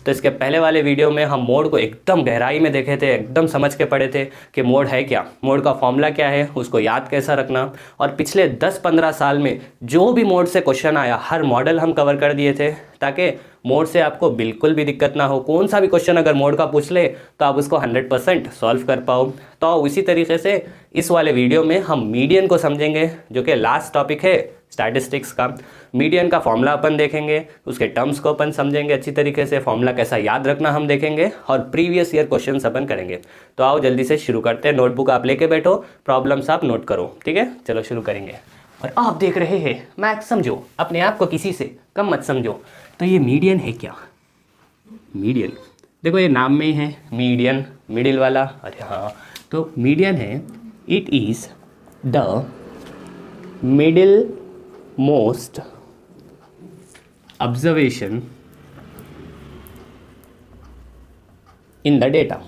तो इसके पहले वाले वीडियो में हम मोड को एकदम गहराई में देखे थे, एकदम समझ के पढ़े थे कि मोड है क्या, मोड का फॉर्मूला क्या है, उसको याद कैसा रखना। और पिछले 10-15 साल में जो भी मोड से क्वेश्चन आया हर मॉडल हम कवर कर दिए थे, ताकि मोड से आपको बिल्कुल भी दिक्कत ना हो। कौन सा भी क्वेश्चन अगर मोड का पूछ ले तो आप उसको 100% सॉल्व कर पाओ। तो उसी तरीके से इस वाले वीडियो में हम मीडियन को समझेंगे, जो कि लास्ट टॉपिक है स्टैटिस्टिक्स का। मीडियन का फॉर्मूला अपन देखेंगे, उसके टर्म्स को अपन समझेंगे अच्छी तरीके से, फॉर्मूला कैसा याद रखना हम देखेंगे, और प्रीवियस ईयर क्वेश्चंस अपन करेंगे। तो आओ जल्दी से शुरू करते हैं। नोटबुक आप लेके बैठो, प्रॉब्लम्स आप नोट करो, ठीक है। चलो शुरू करेंगे। और आप देख रहे हैं मैथ्स समझो, अपने आप को किसी से कम मत समझो। तो ये मीडियन है क्या? मीडियन देखो ये नाम में ही है, मीडियन, मिडिल वाला। अरे हाँ, तो मीडियन है, it is the middle most observation in the data.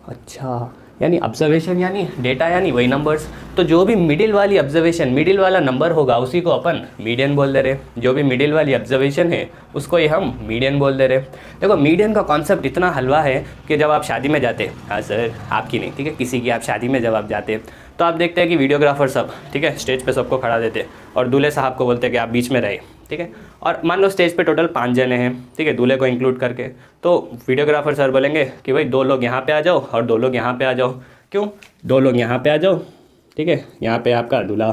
अच्छा, यानी ऑब्जर्वेशन यानी डेटा यानी वही नंबर्स। तो जो भी मिडिल वाली ऑब्जर्वेशन, मिडिल वाला नंबर होगा उसी को अपन मीडियन बोल दे रहे। जो भी मिडिल वाली ऑब्जर्वेशन है उसको ही हम मीडियन बोल दे रहे। देखो मीडियन का कॉन्सेप्ट इतना हलवा है कि जब आप शादी में जाते, हाँ सर आपकी नहीं, ठीक है, किसी की आप शादी में जब आप जाते तो आप देखते हैं कि वीडियोग्राफर सब, ठीक है, स्टेज पे सबको खड़ा देते और दूल्हे साहब को बोलते हैं कि आप बीच में रहे, ठीक है। और मान लो स्टेज पे टोटल 5 जने हैं, ठीक है, दूल्हे को इंक्लूड करके। तो वीडियोग्राफर सर बोलेंगे कि भाई 2 लोग यहाँ पे आ जाओ और 2 लोग यहाँ पे आ जाओ। क्यों? 2 लोग यहाँ पे आ जाओ, ठीक है, यहाँ पे आपका दूल्हा,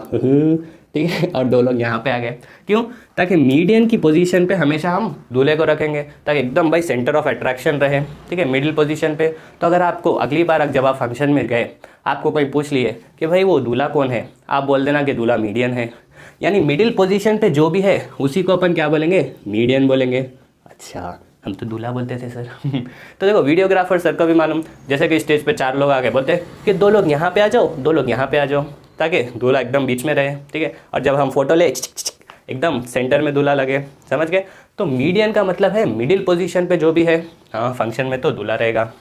ठीक है, और 2 लोग यहाँ पे आ गए। क्यों? ताकि मीडियन की पोजीशन पे हमेशा हम दूल्हे को रखेंगे, ताकि एकदम भाई सेंटर ऑफ अट्रैक्शन रहे, ठीक है, मिडिल पोजीशन पे। तो अगर आपको अगली बार जब आप फंक्शन में गए, आपको कोई पूछ लिए कि भाई वो दूल्हा कौन है, आप बोल देना कि दूल्हा मीडियन है। यानी मिडिल पोजीशन पे जो भी है उसी को अपन क्या बोलेंगे? मीडियन बोलेंगे। अच्छा, हम तो दूल्हा बोलते थे सर। तो देखो वीडियोग्राफर सर को भी मालूम, जैसे कि स्टेज पे 4 लोग आ गए, बोलते कि 2 लोग यहाँ पे आ जाओ, 2 लोग यहाँ पे आ जाओ, ताकि दूल्हा एकदम बीच में रहे, ठीक है। और जब हम फोटो ले एकदम सेंटर में दूल्हा लगे, समझ गए। तो मीडियन का मतलब है मिडिल पोजीशन पे जो भी है, हाँ फंक्शन में तो दूल्हा रहेगा।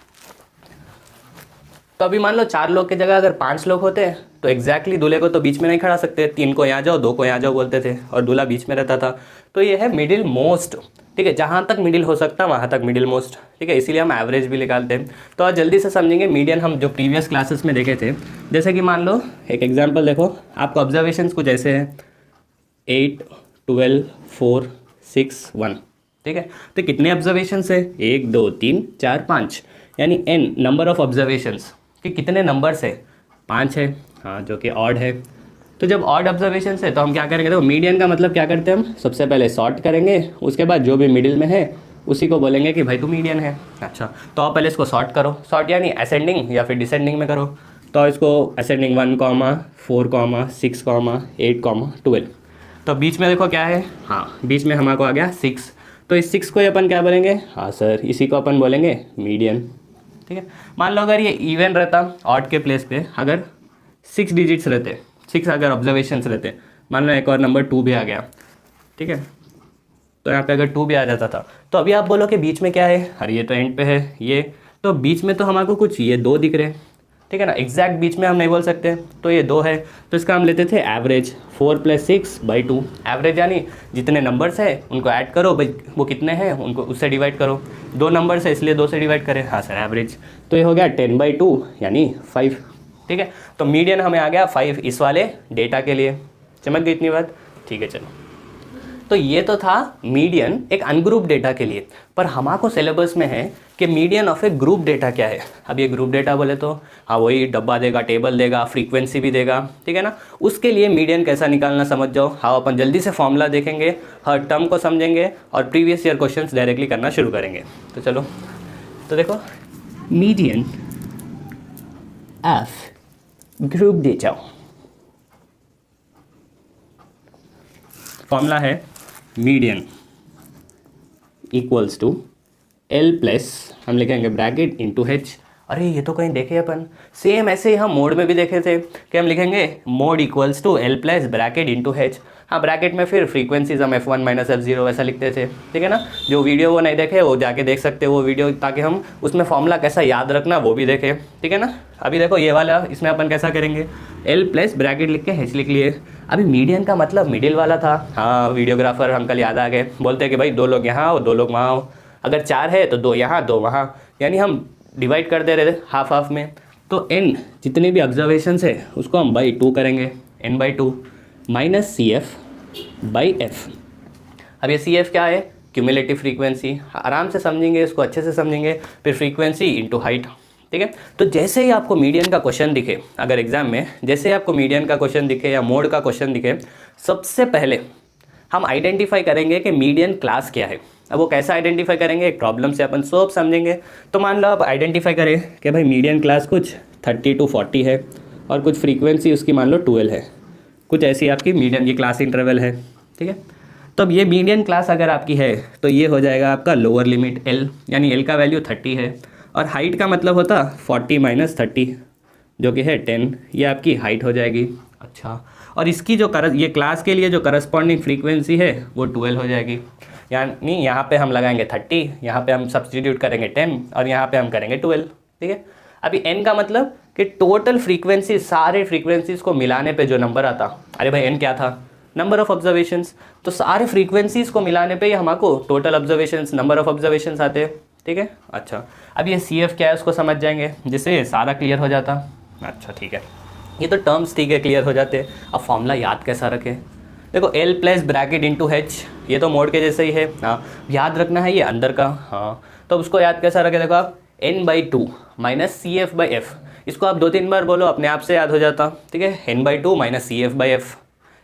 तो अभी मान लो 4 लोग की जगह अगर 5 लोग होते हैं तो एग्जैक्टली दूल्हे को तो बीच में नहीं खड़ा सकते, 3 को यहाँ जाओ 2 को यहाँ जाओ बोलते थे, और दूल्हा बीच में रहता था। तो ये है मिडिल मोस्ट, ठीक है, जहाँ तक मिडिल हो सकता है वहाँ तक मिडिल मोस्ट, ठीक है, इसीलिए हम एवरेज भी निकालते हैं। तो आज जल्दी से समझेंगे मीडियन हम जो प्रीवियस क्लासेस में देखे थे। जैसे कि मान लो एक एग्जाम्पल देखो, आपको ऑब्जर्वेशंस कुछ ऐसे हैं 8, 12, 4, 6, 1, ठीक है। तो कितने ऑब्जर्वेशंस है? 1, 2, 3, 4, 5, यानी n नंबर ऑफ ऑब्जर्वेशंस कि कितने नंबर्स है? 5 है, हाँ, जो कि ऑड है। तो जब ऑड ऑब्जर्वेशन है तो हम क्या करेंगे? देखो मीडियन का मतलब क्या करते हैं हम? सबसे पहले सॉर्ट करेंगे, उसके बाद जो भी मिडिल में है उसी को बोलेंगे कि भाई तू मीडियन है। अच्छा, तो आप पहले इसको सॉर्ट करो, सॉर्ट यानी असेंडिंग या फिर डिसेंडिंग में करो। तो इसको असेंडिंग 1, 4, 6, 8, 12। तो बीच में देखो क्या है? हाँ, बीच में हमारे को आ गया 6। तो इस 6 को अपन क्या बोलेंगे? हाँ सर, इसी को अपन बोलेंगे मीडियन, ठीक है। मान लो अगर ये इवन रहता, ऑड के प्लेस पे अगर 6 डिजिट्स रहते, 6 अगर ऑब्जर्वेशंस रहते, मान लो एक और नंबर 2 भी आ गया, ठीक है, तो यहाँ पे अगर 2 भी आ जाता था, तो अभी आप बोलो कि बीच में क्या है? अरे ये तो एंड पे है, ये तो बीच में तो हमारे को कुछ ये 2 दिख रहे हैं, ठीक है ना, एग्जैक्ट बीच में हम नहीं बोल सकते, तो ये 2 है। तो इसका हम लेते थे एवरेज, 4 + 6/2। एवरेज यानी जितने नंबर्स है उनको ऐड करो, भाई वो कितने हैं उनको उससे डिवाइड करो। 2 नंबर्स है इसलिए 2 से डिवाइड करें, हाँ सर एवरेज। तो ये हो गया 10/2 यानी 5, ठीक है। तो मीडियन हमें आ गया 5 इस वाले डेटा के लिए। समझ गई इतनी बात? ठीक है, चलो। तो ये तो था मीडियन एक अनग्रुप डेटा के लिए, पर हमारे सिलेबस में है कि median of A group data क्या है। अब ये ग्रुप डेटा बोले तो हाँ वही डब्बा देगा, टेबल देगा, फ्रीक्वेंसी भी देगा, ठीक है ना। उसके लिए मीडियन कैसा निकालना समझ जाओ। हाँ, अपन जल्दी से फॉर्मूला देखेंगे, हर टर्म को समझेंगे और प्रीवियस ईयर क्वेश्चंस डायरेक्टली करना शुरू करेंगे। तो चलो, तो देखो median of group data formula है median equals to L plus, हम लिखेंगे ब्रैकेट इंटू H। अरे ये तो कहीं देखे अपन, सेम ऐसे ही हम मोड में भी देखे थे कि हम लिखेंगे mode equals to L plus bracket into H। हाँ, ब्रैकेट में फिर फ्रीक्वेंसीज हम F1 - F0 वैसा लिखते थे, ठीक है ना। जो वीडियो वो नहीं देखे वो जाके देख सकते हो वो वीडियो, ताकि हम उसमें फॉर्मूला कैसा याद रखना वो भी देखें, ठीक है ना। अभी देखो ये वाला, इसमें अपन कैसा करेंगे? L प्लस ब्रैकेट लिख के H लिख लिए। अभी मीडियन का मतलब मिडिल वाला था। हाँ, वीडियोग्राफर अंकल याद आ गए, बोलते हैं कि भाई 2 लोग यहाँ आओ 2 लोग वहाँ आओ। अगर 4 है तो 2 यहाँ 2 वहाँ, यानी हम डिवाइड कर दे रहे थे हाफ हाफ में। तो n जितने भी ऑब्जर्वेशंस है उसको हम बाई 2 करेंगे, n/2 माइनस CF/F। अब ये CF क्या है? Cumulative frequency. आराम से समझेंगे इसको, अच्छे से समझेंगे। फिर फ्रीक्वेंसी इंटू हाइट, ठीक है। तो जैसे ही आपको मीडियन का क्वेश्चन दिखे, अगर एग्जाम में जैसे ही आपको मीडियन का क्वेश्चन दिखे या मोड का क्वेश्चन दिखे, सबसे पहले हम आइडेंटिफाई करेंगे कि मीडियन क्लास क्या है। अब वो कैसे आइडेंटिफाई करेंगे, एक प्रॉब्लम से अपन सब समझेंगे। तो मान लो आप आइडेंटिफाई करें कि भाई मीडियन क्लास कुछ 30 to 40 है और कुछ फ्रीक्वेंसी उसकी मान लो 12 है, कुछ ऐसी आपकी मीडियन, ये क्लास इंटरवल है, ठीक है। तो अब ये मीडियन क्लास अगर आपकी है तो ये हो जाएगा आपका लोअर लिमिट L, यानी L का वैल्यू 30 है और हाइट का मतलब होता 40 माइनस 30 जो कि है 10, ये आपकी हाइट हो जाएगी। अच्छा, और इसकी जो ये क्लास के लिए जो करस्पॉन्डिंग फ्रीक्वेंसी है वो 12 हो जाएगी, यानी यहाँ पे हम लगाएंगे 30, यहाँ पे हम सब्सटीट्यूट करेंगे 10 और यहाँ पे हम करेंगे 12, ठीक है। अभी n का मतलब कि टोटल फ्रीक्वेंसी, सारे फ्रीक्वेंसीज को मिलाने पे जो नंबर आता, अरे भाई n क्या था? Number of observations. तो सारे फ्रीक्वेंसीज को मिलाने पे हमको total observations, number of observations आते हैं, ठीक है। अच्छा, अब ये CF क्या है उसको समझ जाएंगे, जिससे सारा क्लियर हो जाता। अच्छा ठीक है, ये तो टर्म्स ठीक है क्लियर हो जाते। अब फॉर्मूला याद कैसा रखें? देखो L plus bracket into H, ये तो मोड के जैसे ही है। हाँ, याद रखना है ये अंदर का। हाँ, तो उसको याद कैसा रखें? देखो आप n/2 माइनस CF/F, इसको आप 2-3 बार बोलो, अपने आप से याद हो जाता, ठीक है। n/2 minus CF/F,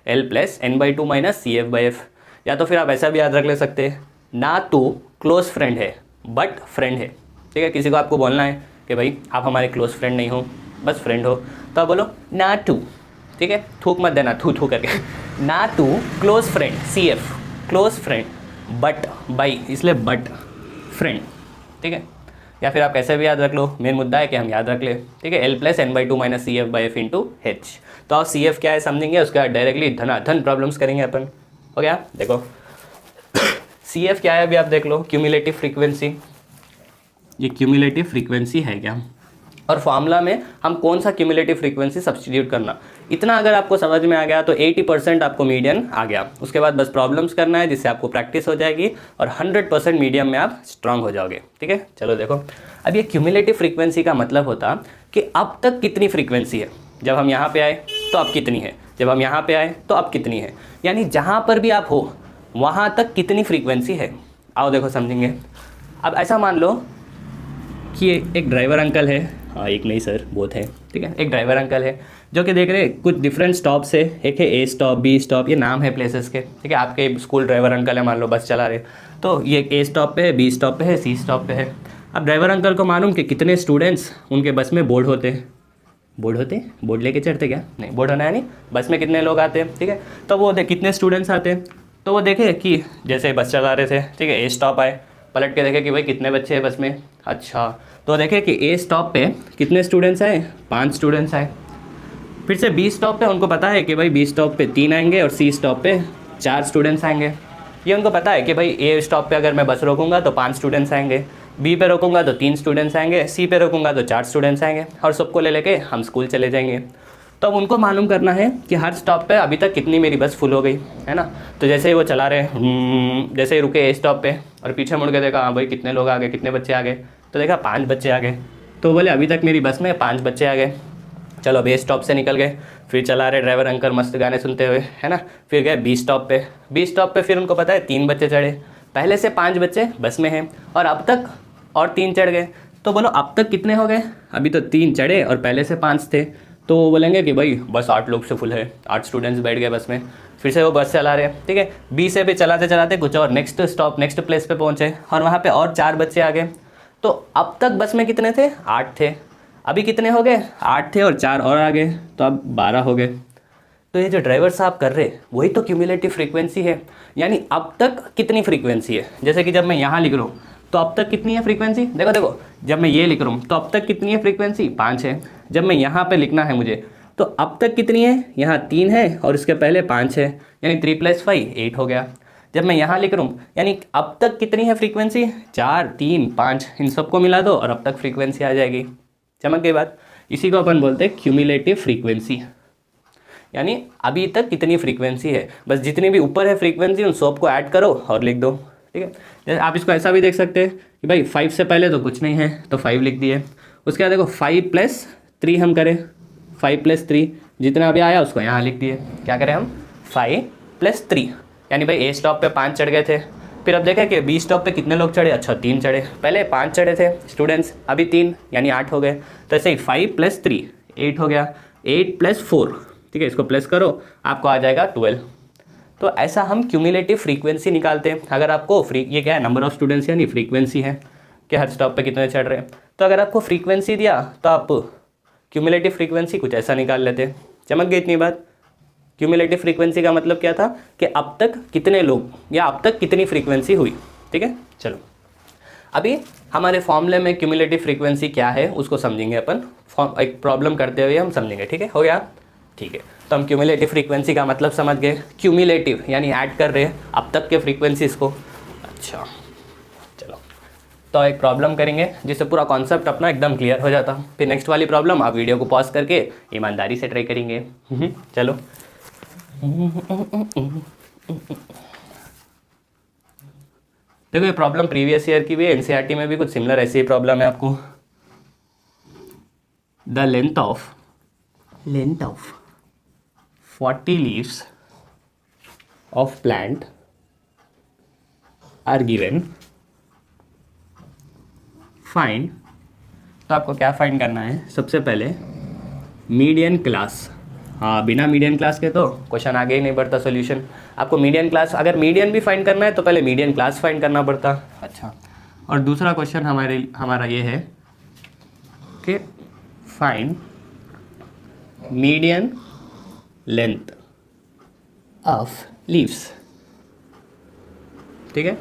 L plus n/2 minus CF/F। या तो फिर आप ऐसा भी याद रख ले सकते हैं, ना तो क्लोज फ्रेंड है बट फ्रेंड है, ठीक है। किसी को आपको बोलना है कि भाई आप हमारे क्लोज फ्रेंड नहीं हो, बस फ्रेंड हो, तो आप बोलो ना टू, ठीक है। थूक मत देना थू थू करके, ना to close friend CF, close friend, but by, इसलिए बट फ्रेंड, ठीक है। या फिर आप कैसे भी याद रख लो, मेन मुद्दा है कि हम याद रख ले, ठीक है। L plus n/2 minus CF/F into H। तो आप CF क्या है समझेंगे, उसके बाद डायरेक्टली धनाधन प्रॉब्लम्स करेंगे अपन, हो गया। देखो CF क्या है अभी आप देख लो, क्यूमुलेटिव फ्रीक्वेंसी, ये क्यूमुलेटिव फ्रीक्वेंसी है क्या, और फॉर्मूला में हम कौन सा क्यूमुलेटिव फ्रीक्वेंसी सब्स्टिट्यूट करना, इतना अगर आपको समझ में आ गया तो 80% आपको मीडियन आ गया। उसके बाद बस प्रॉब्लम्स करना है जिससे आपको प्रैक्टिस हो जाएगी और 100% मीडियम में आप स्ट्रांग हो जाओगे, ठीक है। चलो देखो, अब ये क्यूमुलेटिव फ्रीक्वेंसी का मतलब होता कि अब तक कितनी फ्रीक्वेंसी है, जब हम यहाँ पे आए तो अब कितनी है, जब हम यहाँ पे आए तो अब कितनी है, यानी जहाँ पर भी आप हो वहाँ तक कितनी फ्रीक्वेंसी है। आओ देखो समझेंगे। अब ऐसा मान लो कि एक ड्राइवर अंकल है, हाँ एक नहीं सर बहुत है, ठीक है। एक ड्राइवर अंकल है जो कि देख रहे कुछ डिफरेंट स्टॉप से, एक है A स्टॉप, B स्टॉप, ये नाम है प्लेसेस के, ठीक है। आपके स्कूल ड्राइवर अंकल है, मान लो बस चला रहे, तो ये A स्टॉप पे है, B स्टॉप पे है, C स्टॉप पे है। अब ड्राइवर अंकल को मालूम कि कितने स्टूडेंट्स उनके बस में बोर्ड होते, बोर्ड लेके चढ़ते क्या, नहीं बोर्ड होना है नहीं, बस में कितने लोग आते हैं, ठीक है। तो वो कितने स्टूडेंट्स आते हैं, तो वो देखे कि जैसे बस चला रहे थे, ठीक है, A स्टॉप आए, पलट के देखे कि भाई कितने बच्चे हैं बस में। अच्छा, तो देखे कि A स्टॉप पे कितने स्टूडेंट्स आए, 5 स्टूडेंट्स आए। फिर से B स्टॉप पे उनको पता है कि भाई B स्टॉप पे 3 आएंगे और C स्टॉप पे 4 स्टूडेंट्स आएंगे। ये उनको पता है कि भाई A स्टॉप पे अगर मैं बस रोकूंगा तो 5 स्टूडेंट्स आएंगे, B पे रोकूंगा तो 3 स्टूडेंट्स आएंगे, C पे रोकूंगा तो 4 स्टूडेंट्स आएंगे और सबको ले लेके हम स्कूल चले जाएंगे। तो अब उनको मालूम करना है कि हर स्टॉप पे अभी तक कितनी मेरी बस फुल हो गई है ना। तो जैसे ही वो चला रहे, जैसे ही रुके A स्टॉप पे और पीछे मुड़ के देखा, हाँ भाई कितने लोग आ गए, कितने बच्चे आ गए, तो देखा 5 बच्चे आ गए। तो बोले अभी तक मेरी बस में 5 बच्चे आ गए, चलो अब A स्टॉप से निकल गए, फिर चला रहे ड्राइवर अंकल मस्त गाने सुनते हुए, है ना। फिर गए B स्टॉप पे, B स्टॉप पे फिर उनको पता है 3 बच्चे चढ़े, पहले से 5 बच्चे बस में हैं और अब तक और 3 चढ़ गए। तो बोलो अब तक कितने हो गए, अभी तो 3 चढ़े और पहले से 5 थे, तो वो बोलेंगे कि भाई बस 8 लोग से फुल है, 8 स्टूडेंट्स बैठ गए बस में। फिर से वो बस चला रहे, ठीक है। B से भी चलाते चलाते कुछ और नेक्स्ट स्टॉप, नेक्स्ट प्लेस पे पहुँचे और वहाँ पे और 4 बच्चे आ गए। तो अब तक बस में कितने थे, 8 थे, अभी कितने हो गए, 8 थे और 4 और आ गए, तो अब 12 हो गए। तो ये जो ड्राइवर साहब कर रहे वही तो क्यूमुलेटिव फ्रीक्वेंसी है, यानी अब तक कितनी फ्रीक्वेंसी है। जैसे कि जब मैं यहाँ लिख रहा हूँ तो अब तक कितनी है फ्रीक्वेंसी, देखो देखो, जब मैं ये लिख रहा हूँ तो अब तक कितनी है फ्रीक्वेंसी, 5 है। जब मैं यहाँ पे लिखना है मुझे तो अब तक कितनी है, यहाँ 3 है और इसके पहले 5 है, यानी 3 + 5 8 हो गया। जब मैं यहाँ लिख रहा हूँ यानी अब तक कितनी है फ्रीक्वेंसी, 4 3 5, इन सबको मिला दो और अब तक फ्रीक्वेंसी आ जाएगी। चमक गई बात। इसी को अपन बोलते हैं क्यूमुलेटिव फ्रीक्वेंसी, यानी अभी तक कितनी फ्रीक्वेंसी है, बस जितनी भी ऊपर है फ्रीक्वेंसी उन सब को ऐड करो और लिख दो, ठीक है। जैसे आप इसको ऐसा भी देख सकते हैं कि भाई 5 से पहले तो कुछ नहीं है तो 5 लिख दिए। उसके बाद देखो 5 + 3 हम करें, 5 + 3 जितना अभी आया उसको यहाँ लिख दिए। क्या करें हम 5 + 3, यानी भाई ए स्टॉप पे 5 चढ़ गए थे। फिर अब देखें कि बी स्टॉप पे कितने लोग चढ़े, अच्छा 3 चढ़े, पहले 5 चढ़े थे स्टूडेंट्स, अभी 3 यानी 8 हो गए। तो ऐसे ही 5 + 3 8 हो गया, 8 + 4, ठीक है, इसको प्लस करो आपको आ जाएगा 12। तो ऐसा हम क्यूमुलेटिव फ्रीक्वेंसी निकालते हैं। अगर आपको ये क्या है, नंबर ऑफ स्टूडेंट्स यानी फ्रीक्वेंसी है कि हर स्टॉप पे कितने चढ़ रहे हैं। तो अगर आपको फ्रीक्वेंसी दिया तो आप क्यूमुलेटिव फ्रीक्वेंसी कुछ ऐसा निकाल लेते हैं। चमक गई इतनी बात। क्यूमुलेटिव फ्रीक्वेंसी का मतलब क्या था कि अब तक कितने लोग या अब तक कितनी फ्रीक्वेंसी हुई, ठीक है। चलो अभी हमारे फॉर्मूले में क्यूमुलेटिव फ्रीक्वेंसी क्या है उसको समझेंगे अपन, एक प्रॉब्लम करते हुए हम समझेंगे, ठीक है, हो गया, ठीक है। तो हम क्यूमुलेटिव फ्रीक्वेंसी का मतलब समझ गए, क्यूमुलेटिव यानी ऐड कर रहे हैं अब तक के फ्रीक्वेंसीज को। अच्छा चलो तो एक प्रॉब्लम करेंगे जिससे पूरा कॉन्सेप्ट अपना एकदम क्लियर हो जाता। फिर नेक्स्ट वाली प्रॉब्लम आप वीडियो को पॉज करके ईमानदारी से ट्राई करेंगे। चलो देखो ये प्रॉब्लम प्रीवियस ईयर की भी है, एनसीईआरटी में भी कुछ सिमिलर ऐसी ही प्रॉब्लम है आपको। The length of 40 leaves of plant are given, find। तो आपको क्या फाइंड करना है, सबसे पहले मीडियन क्लास। हाँ बिना मीडियन क्लास के तो क्वेश्चन आगे ही नहीं बढ़ता सॉल्यूशन। आपको मीडियन क्लास, अगर मीडियन भी फाइंड करना है तो पहले मीडियन क्लास फाइंड करना पड़ता। अच्छा, और दूसरा क्वेश्चन हमारा ये है कि find median length of leaves, ठीक है।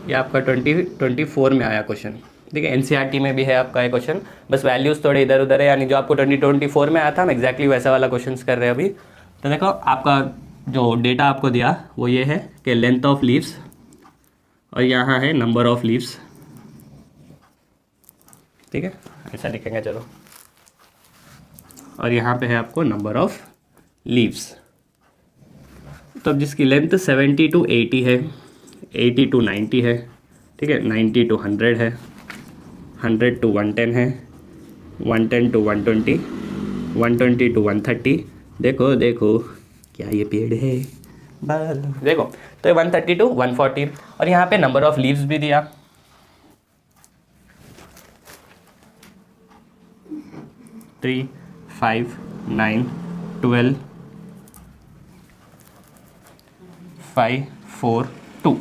ये आपका 2024 में आया क्वेश्चन, ठीक है। एनसीईआरटी में भी है आपका ये क्वेश्चन, बस वैल्यूज़ थोड़े इधर उधर है, यानी जो आपको 2024 में आया था हम एग्जैक्टली वैसा वाला क्वेश्चन कर रहे हैं अभी। तो देखो आपका जो डेटा आपको दिया वो ये है कि लेंथ ऑफ लीव्स, और यहाँ है नंबर ऑफ लीव्स, ठीक है, ऐसा लिखेंगे चलो। और यहाँ पे है आपको नंबर ऑफ लीव्स। तो अब जिसकी लेंथ 70 to 80 है, 80 to 90 है, ठीक है, 90 to 100 है, 100 to 110 है, 110 to 120, 120 to 130। देखो देखो क्या ये पेड़ है, देखो तो ये 130 to 140। और यहाँ पे नंबर ऑफ लीव्स भी दिया, 3, 5, 9, 12, 5, 4, 2,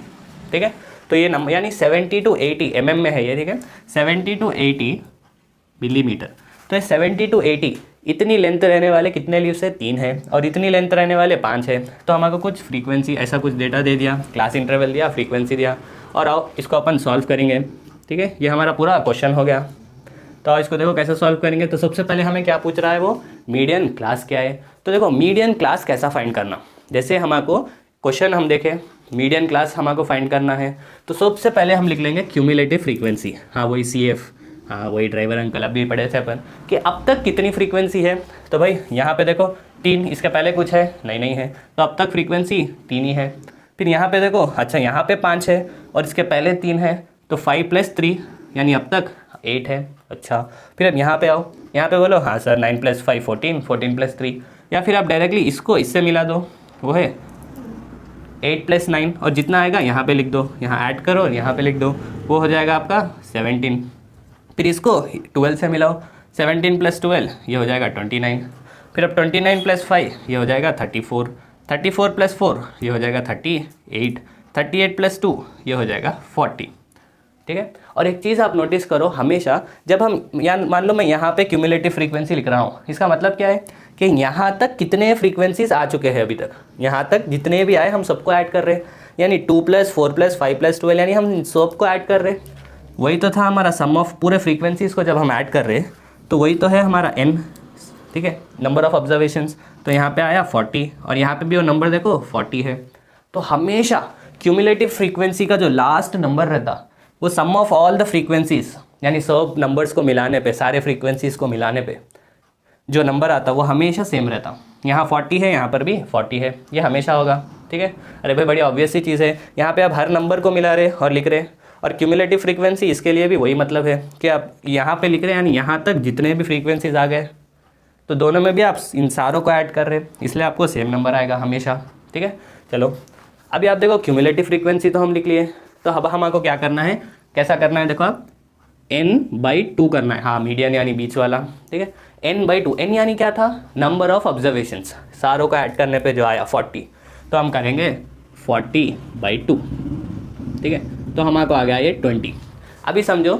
ठीक है। तो ये नंबर यानी 70 to 80 mm में है ये, ठीक है, 70 to 80 मिलीमीटर। तो ये 70 to 80 इतनी लेंथ रहने वाले कितने लीव्स है, 3 है, और इतनी लेंथ रहने वाले 5 है। तो हमारे को कुछ फ्रीक्वेंसी ऐसा कुछ डेटा दे दिया, क्लास इंटरवल दिया, फ्रीक्वेंसी दिया, और आओ इसको अपन सॉल्व करेंगे, ठीक है। ये हमारा पूरा क्वेश्चन हो गया। तो इसको देखो कैसे सॉल्व करेंगे। तो सबसे पहले हमें क्या पूछ रहा है वो, मीडियन क्लास क्या है। तो देखो मीडियन क्लास कैसा फाइंड करना, जैसे हमको क्वेश्चन हम देखें मीडियन क्लास हमको फाइंड करना है, तो सबसे पहले हम लिख लेंगे क्यूमुलेटिव फ्रीक्वेंसी। हाँ वही CF, हाँ वही ड्राइवर अंकल अभी पढ़े थे अपन कि अब तक कितनी फ्रीक्वेंसी है। तो भाई यहाँ पे देखो 3, इसके पहले कुछ है नहीं है, तो अब तक फ्रीक्वेंसी 3 ही है। फिर यहाँ पे देखो, अच्छा यहाँ पे 5 है और इसके पहले 3 है, तो 5 + 3 यानी अब तक 8 है। अच्छा फिर अब यहाँ पे आओ, यहाँ पे बोलो हाँ सर 9 + 5 14, 14 + 3, या फिर आप डायरेक्टली इसको इससे मिला दो, वो है 8 + 9, और जितना आएगा यहाँ पे लिख दो, यहाँ ऐड करो और यहाँ पे लिख दो, वो हो जाएगा आपका 17। फिर इसको 12 से मिलाओ, 17 + 12 ये हो जाएगा 29। फिर अब 29 + 5 ये हो जाएगा 34, 34 + 4 ये हो जाएगा 38, 38 + 2 ये हो जाएगा 40, ठीक है। और एक चीज़ आप नोटिस करो, हमेशा जब हम मान लो मैं यहाँ पे क्यूमुलेटिव फ्रीक्वेंसी लिख रहा हूँ, इसका मतलब क्या है कि यहाँ तक कितने फ्रीक्वेंसीज आ चुके हैं अभी तक, यहाँ तक जितने भी आए हम सबको ऐड कर रहे हैं, यानी 2 + 4 + 5 + 12 यानी हम सबको ऐड कर रहे हैं। वही तो था हमारा सम ऑफ पूरे फ्रीक्वेंसीज को जब हम ऐड कर रहे हैं, तो वही तो है हमारा n, ठीक है, नंबर ऑफ ऑब्जर्वेशंस। तो यहाँ पे आया 40 और यहाँ पे भी वो नंबर देखो 40 है। तो हमेशा क्यूमुलेटिव फ्रीक्वेंसी का जो लास्ट नंबर रहता वो सम ऑफ ऑल द फ्रीक्वेंसीज, यानी सब नंबर्स को मिलाने पे, सारे फ्रीक्वेंसीज को मिलाने पे जो नंबर आता वो हमेशा सेम रहता। यहाँ 40 है, यहाँ पर भी 40 है, ये हमेशा होगा, ठीक है। अरे भाई बड़ी ऑब्वियस सी चीज़ है, यहाँ पे आप हर नंबर को मिला रहे और लिख रहे, और क्यूमुलेटिव फ्रीक्वेंसी इसके लिए भी वही मतलब है कि आप यहाँ पे लिख रहे हैं, यानी यहाँ तक जितने भी फ्रीक्वेंसीज आ गए तो दोनों में भी आप इन सारों को ऐड कर रहे हैं, इसलिए आपको सेम नंबर आएगा हमेशा, ठीक है। चलो अभी आप देखो क्यूमुलेटिव फ्रीक्वेंसी तो हम लिख लिए, तो अब हमको क्या करना है, कैसा करना है, देखो आप n/2 करना है, हाँ मीडियन यानी बीच वाला, ठीक है। n/2, n यानी क्या था, नंबर ऑफ ऑब्जर्वेशंस, सारों को ऐड करने पे जो आया 40, तो हम करेंगे 40/2, ठीक है। तो हमको आ गया ये 20। अभी समझो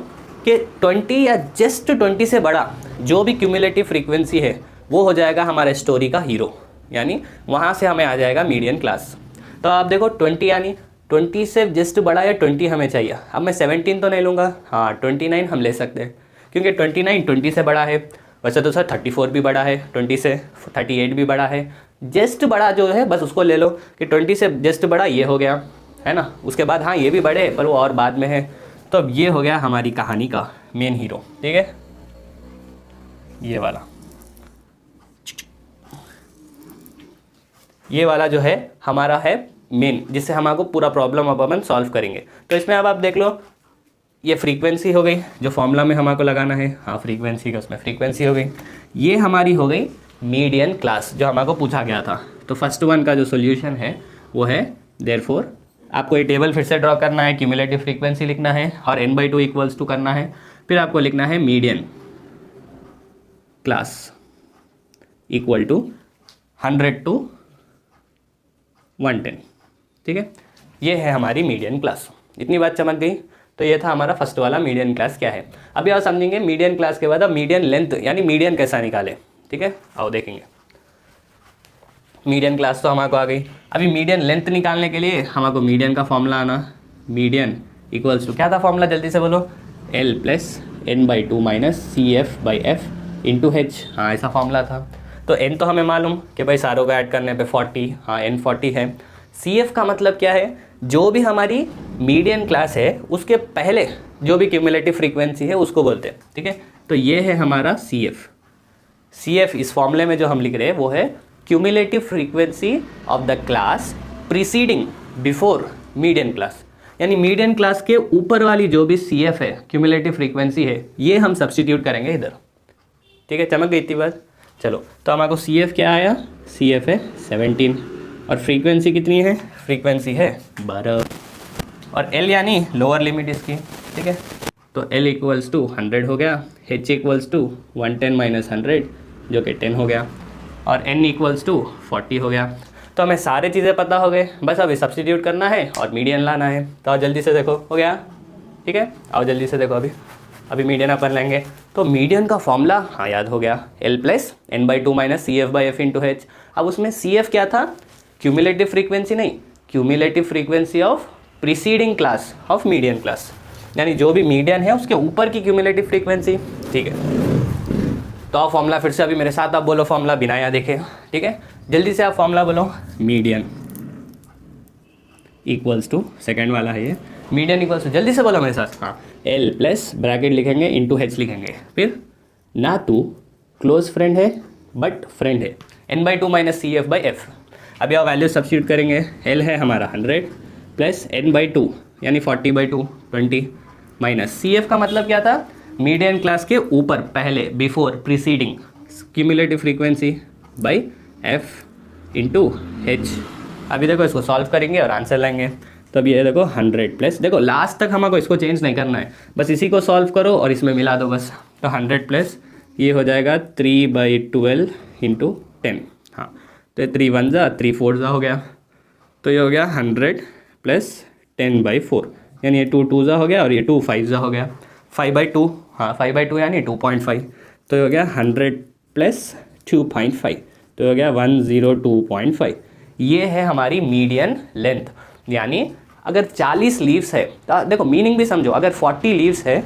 कि 20 या जस्ट 20 से बड़ा जो भी क्यूमुलेटिव फ्रीक्वेंसी है वो हो जाएगा हमारे स्टोरी का हीरो, यानी वहाँ से हमें आ जाएगा मीडियन क्लास। तो आप देखो 20 यानी 20 से जस्ट बड़ा या 20 हमें चाहिए। अब मैं 17 तो नहीं लूँगा, हाँ 29 हम ले सकते हैं, क्योंकि 29 20 से बड़ा है। वैसे तो सर 34 भी बड़ा है 20 से, 38 भी बड़ा है, जस्ट बड़ा जो है बस उसको ले लो कि 20 से जस्ट बड़ा ये हो गया, है ना। उसके बाद हाँ ये भी बड़े पर वो और बाद में है। तो अब ये हो गया हमारी कहानी का मेन हीरो, ठीक है, ये वाला। ये वाला जो है हमारा है मेन, जिससे हमको पूरा प्रॉब्लम अब अपन सॉल्व करेंगे। तो इसमें अब आप देख लो, ये फ्रीक्वेंसी हो गई जो फॉर्मूला में हमको लगाना है, हाँ फ्रीक्वेंसी का, उसमें फ्रीक्वेंसी हो गई। ये हमारी हो गई मीडियन क्लास जो हमको पूछा गया था। तो फर्स्ट वन का जो सोल्यूशन है वो है, देयरफॉर आपको ये टेबल फिर से ड्रॉ करना है, क्यूमुलेटिव फ्रीक्वेंसी लिखना है और n/2 इक्वल्स टू करना है, फिर आपको लिखना है median class equal to 100 to 110, ठीक है। ये है हमारी मीडियन क्लास। इतनी बात चमक गई। तो ये था हमारा फर्स्ट वाला मीडियन क्लास क्या है। अभी आप समझेंगे मीडियन क्लास के बाद अब मीडियन लेंथ यानी मीडियन कैसा निकाले, ठीक है, आओ देखेंगे। मीडियन क्लास तो हमको आ गई। अभी मीडियन लेंथ निकालने के लिए हमको मीडियन का फॉर्मूला आना, मीडियन इक्वल्स टू क्या था फॉर्मूला, जल्दी से बोलो, L + n/2 - CF/F × H, हाँ ऐसा फॉर्मूला था। तो n तो हमें मालूम कि भाई सारों को ऐड करने पे 40, हाँ n 40 है। CF का मतलब क्या है, जो भी हमारी मीडियन क्लास है उसके पहले जो भी क्यूमुलेटिव फ्रीक्वेंसी है उसको बोलते हैं, ठीक है। तो ये है हमारा CF इस फॉर्मूले में जो हम लिख रहे हैं वो है cumulative frequency of the class preceding before median class, यानी मीडियन क्लास के ऊपर वाली जो भी CF है, क्यूमुलेटिव फ्रीक्वेंसी है, ये हम सब्स्टिट्यूट करेंगे इधर, ठीक है। चमक गई इतनी बात। चलो तो हमारे CF क्या आया, CF है 17 और फ्रीक्वेंसी कितनी है, फ्रीक्वेंसी है 12 और L यानी लोअर लिमिट इसकी, ठीक है। तो L इक्वल्स टू 100 हो गया, H इक्वल्स टू 110 - 100 जो कि 10 हो गया और N इक्वल्स टू 40 हो गया। तो हमें सारी चीज़ें पता हो गए, बस अभी सब्स्टिट्यूट करना है और मीडियन लाना है। तो आओ जल्दी से देखो, हो गया, ठीक है। आओ जल्दी से देखो, अभी मीडियन अपन लेंगे। तो मीडियन का फॉर्मूला हाँ याद हो गया, L + n/2 - CF/F × H। अब उसमें CF क्या था, क्यूमुलेटिव फ्रीक्वेंसी नहीं, cumulative frequency of preceding class of median class, यानी जो भी मीडियन है उसके ऊपर की क्यूमुलेटिव फ्रीक्वेंसी, ठीक है। तो आप फॉर्मूला फिर से अभी मेरे साथ आप बोलो फॉर्मूला बिना या देखे, ठीक है। जल्दी से आप फॉर्मूला बोलो, मीडियन इक्वल्स टू, सेकेंड वाला है ये, मीडियन इक्वल्स टू, जल्दी से बोलो मेरे साथ, हाँ L + ब्रैकेट लिखेंगे × H लिखेंगे, फिर ना तो क्लोज फ्रेंड है बट फ्रेंड है, n/2 - CF/F। अभी आप वैल्यू सब्स्टिट्यूट करेंगे, L है हमारा 100 + n/2 यानी 40/2 20 माइनस CF का मतलब क्या था, मीडियन क्लास के ऊपर पहले, before, preceding cumulative frequency by F × H। अभी देखो इसको सॉल्व करेंगे और आंसर लेंगे। तो अब ये देखो 100 + देखो लास्ट तक हमको इसको चेंज नहीं करना है, बस इसी को सॉल्व करो और इसमें मिला दो बस। तो 100 + ये हो जाएगा 3/12 × 10, हाँ तो 3 1 जा 3 4 जा हो गया। तो ये हो गया 100 + 10/4 यानी ये 2 2 जा हो गया और ये 2 5 जा हो गया, 5/2, हाँ 5/2 यानी 2.5। तो ये हो गया 100 + 2.5, तो हो गया 102.5। ये है हमारी मीडियन लेंथ। यानी अगर 40 लीव्स है तो देखो मीनिंग भी समझो, अगर 40 लीव्स है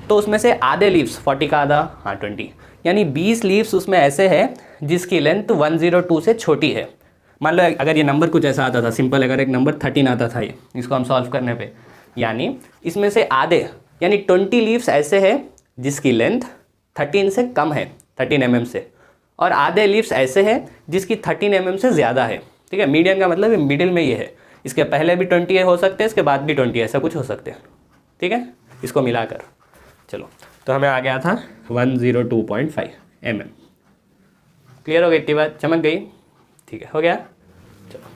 तो उसमें से आधे लीव्स, 40 का आधा, हाँ 20, यानी 20 लीव्स उसमें ऐसे है जिसकी लेंथ 102 से छोटी है। मान लो अगर ये नंबर कुछ ऐसा आता था सिंपल, अगर एक नंबर 13 आता था, ये इसको हम सॉल्व करने पे, यानी इसमें से आधे यानी 20 लीव्स ऐसे है जिसकी लेंथ 13 से कम है, 13 mm से, और आधे लीव्स ऐसे है जिसकी 13 mm से ज़्यादा है, ठीक है, मीडियन का मतलब मिडिल में ये है, इसके पहले भी 20 हो सकते हैं, इसके बाद भी 20 ऐसा कुछ हो सकते हैं। ठीक है, इसको मिलाकर चलो, तो हमें आ गया था 102.5 mm। क्लियर हो गई इतनी बात, चमक गई? ठीक है, हो गया। चलो,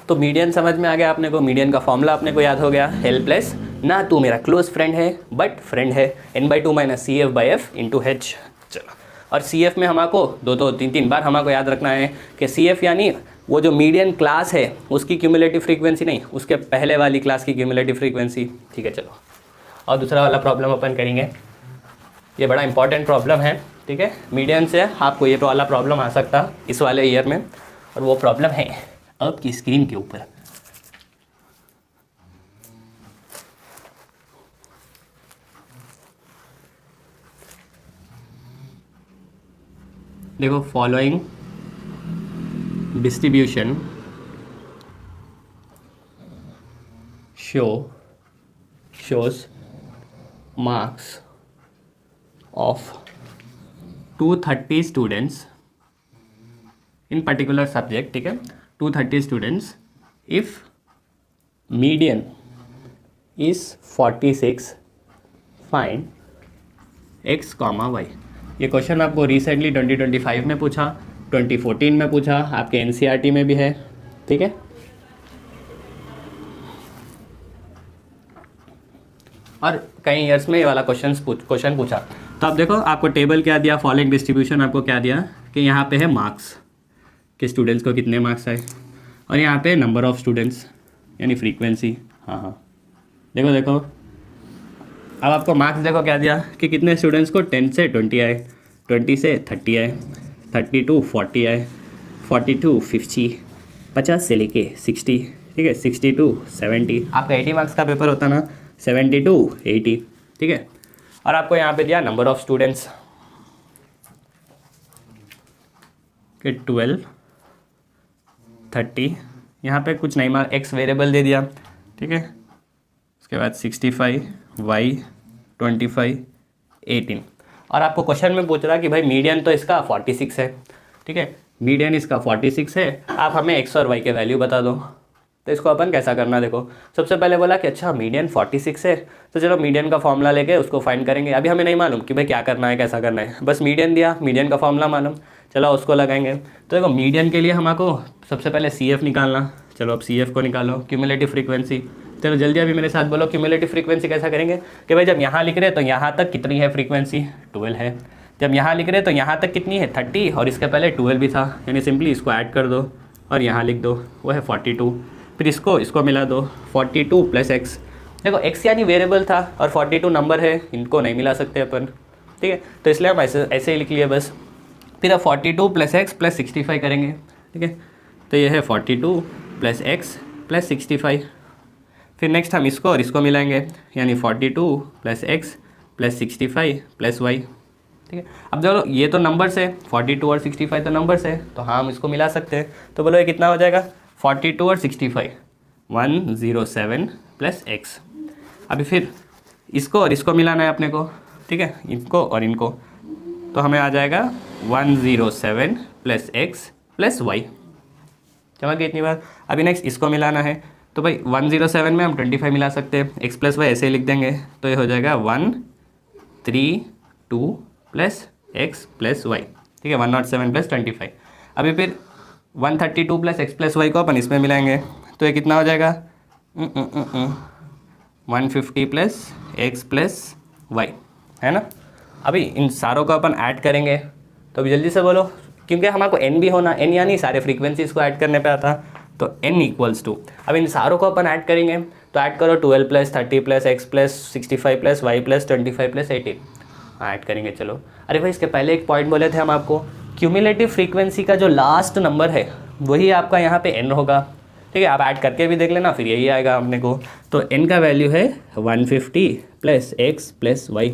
तो मीडियन समझ में आ गया अपने को, मीडियन का फॉर्मूला अपने को याद हो गया, L प्लस ना तू मेरा क्लोज फ्रेंड है बट फ्रेंड है, n/2 - CF/F × H। चलो, और CF में हमको 2-3 बार हमको याद रखना है कि CF यानी वो जो मीडियन क्लास है उसकी क्यूमुलेटिव फ्रीक्वेंसी, नहीं उसके पहले वाली क्लास की क्यूमुलेटिव फ्रीक्वेंसी। ठीक है, चलो, और दूसरा वाला प्रॉब्लम अपन करेंगे, ये बड़ा इंपॉर्टेंट प्रॉब्लम है। ठीक है, मीडियन से आपको ये वाला प्रॉब्लम आ सकता इस वाले ईयर में, और वो प्रॉब्लम है आपकी स्क्रीन के ऊपर। देखो, following distribution shows marks of 230 students in particular subject। ठीक है, 230 students if median is 46 find x, y। ये क्वेश्चन आपको रिसेंटली 2025 में पूछा, 2014 में पूछा, आपके NCERT में भी है। ठीक है, और कई ईयर्स में ये वाला क्वेश्चन पूछा। तो आप देखो, आपको टेबल क्या दिया, फॉलोइंग डिस्ट्रीब्यूशन आपको क्या दिया कि यहाँ पे है मार्क्स कि स्टूडेंट्स को कितने मार्क्स आए, और यहाँ पे नंबर ऑफ़ स्टूडेंट्स यानी फ्रीक्वेंसी। हाँ, देखो अब आपको मार्क्स देखो क्या दिया कि कितने स्टूडेंट्स को 10 से 20 आए, 20 से 30 आए, 30 to 40 आए, 40 to 50, 50 से लेके 60। ठीक है, 60 to 70। आपका 80 मार्क्स का पेपर होता ना, 70 to 80। ठीक है, और आपको यहाँ पे दिया नंबर ऑफ स्टूडेंट्स कि 12, 30, यहाँ पे कुछ नहीं मार्क, एक्स वेरिएबल दे दिया। ठीक है, उसके बाद 65, y 25, 18। और आपको क्वेश्चन में पूछ रहा कि भाई मीडियन तो इसका 46 है। ठीक है, मीडियन इसका 46 है, आप हमें x और y के वैल्यू बता दो। तो इसको अपन कैसा करना, देखो सबसे पहले बोला कि अच्छा मीडियन 46 है, तो चलो मीडियन का फॉर्मूला लेके उसको फाइंड करेंगे। अभी हमें नहीं मालूम कि भाई क्या करना है, कैसा करना है, बस मीडियन दिया, मीडियन का फॉर्मूला मालूम, चलो उसको लगाएंगे। तो देखो मीडियन के लिए हमको सबसे पहले CF निकालना। चलो अब CF को निकालो, क्यूमुलेटिव फ्रीक्वेंसी। चलो जल्दी अभी मेरे साथ बोलो, क्यूमुलेटिव फ्रीक्वेंसी कैसा करेंगे कि भाई जब यहाँ लिख रहे तो यहाँ तक कितनी है फ्रीक्वेंसी, 12 है। जब यहाँ लिख रहे तो यहाँ तक कितनी है, 30, और इसके पहले 12 भी था, यानी सिंपली इसको ऐड कर दो और यहाँ लिख दो, वो है 42। फिर इसको मिला दो, 42 + x। देखो x यानी वेरिएबल था और 42 नंबर है, इनको नहीं मिला सकते अपन। ठीक है, तो इसलिए हम ऐसे ही लिख लिए बस। फिर अब 42 + x + 65 करेंगे। ठीक है, तो ये है 42 + x + 65। फिर नेक्स्ट हम इसको और इसको मिलाएंगे, यानी 42 + x + 65 + y। ठीक है, अब देखो ये तो नंबर्स है, 42 और 65 तो नंबर्स है, तो हाँ हम इसको मिला सकते हैं। तो बोलो ये कितना हो जाएगा, 42 और 65, 107 + x। अभी फिर इसको और इसको मिलाना है अपने को। ठीक है, इनको और इनको, तो हमें आ जाएगा 107 + x + y। समझ गए इतनी बार? अभी नेक्स्ट इसको मिलाना है, तो भाई 107 में हम 25 मिला सकते हैं, x + y ऐसे ही लिख देंगे, तो ये हो जाएगा 132 + x + y। ठीक है, 107 + 25। अभी फिर 132 + x + y को अपन इसमें मिलाएंगे, तो ये कितना हो जाएगा, 150 + x + y, है ना। अभी इन सारों को अपन ऐड करेंगे, तो अभी जल्दी से बोलो, क्योंकि हमको n भी होना, n यानी सारे फ्रीक्वेंसीज को ऐड करने पे आता, तो n = अब इन सारों को अपन ऐड करेंगे, तो ऐड करो 12 + 30 + x + 65 + y + 25 + 18। हाँ ऐड करेंगे। चलो, अरे भाई इसके पहले एक पॉइंट बोले थे हम आपको, क्यूमुलेटिव फ्रीक्वेंसी का जो लास्ट नंबर है वही आपका यहाँ पे n होगा। ठीक है, आप ऐड करके भी देख लेना, फिर यही आएगा अपने को। तो n का वैल्यू है 150 + x + y।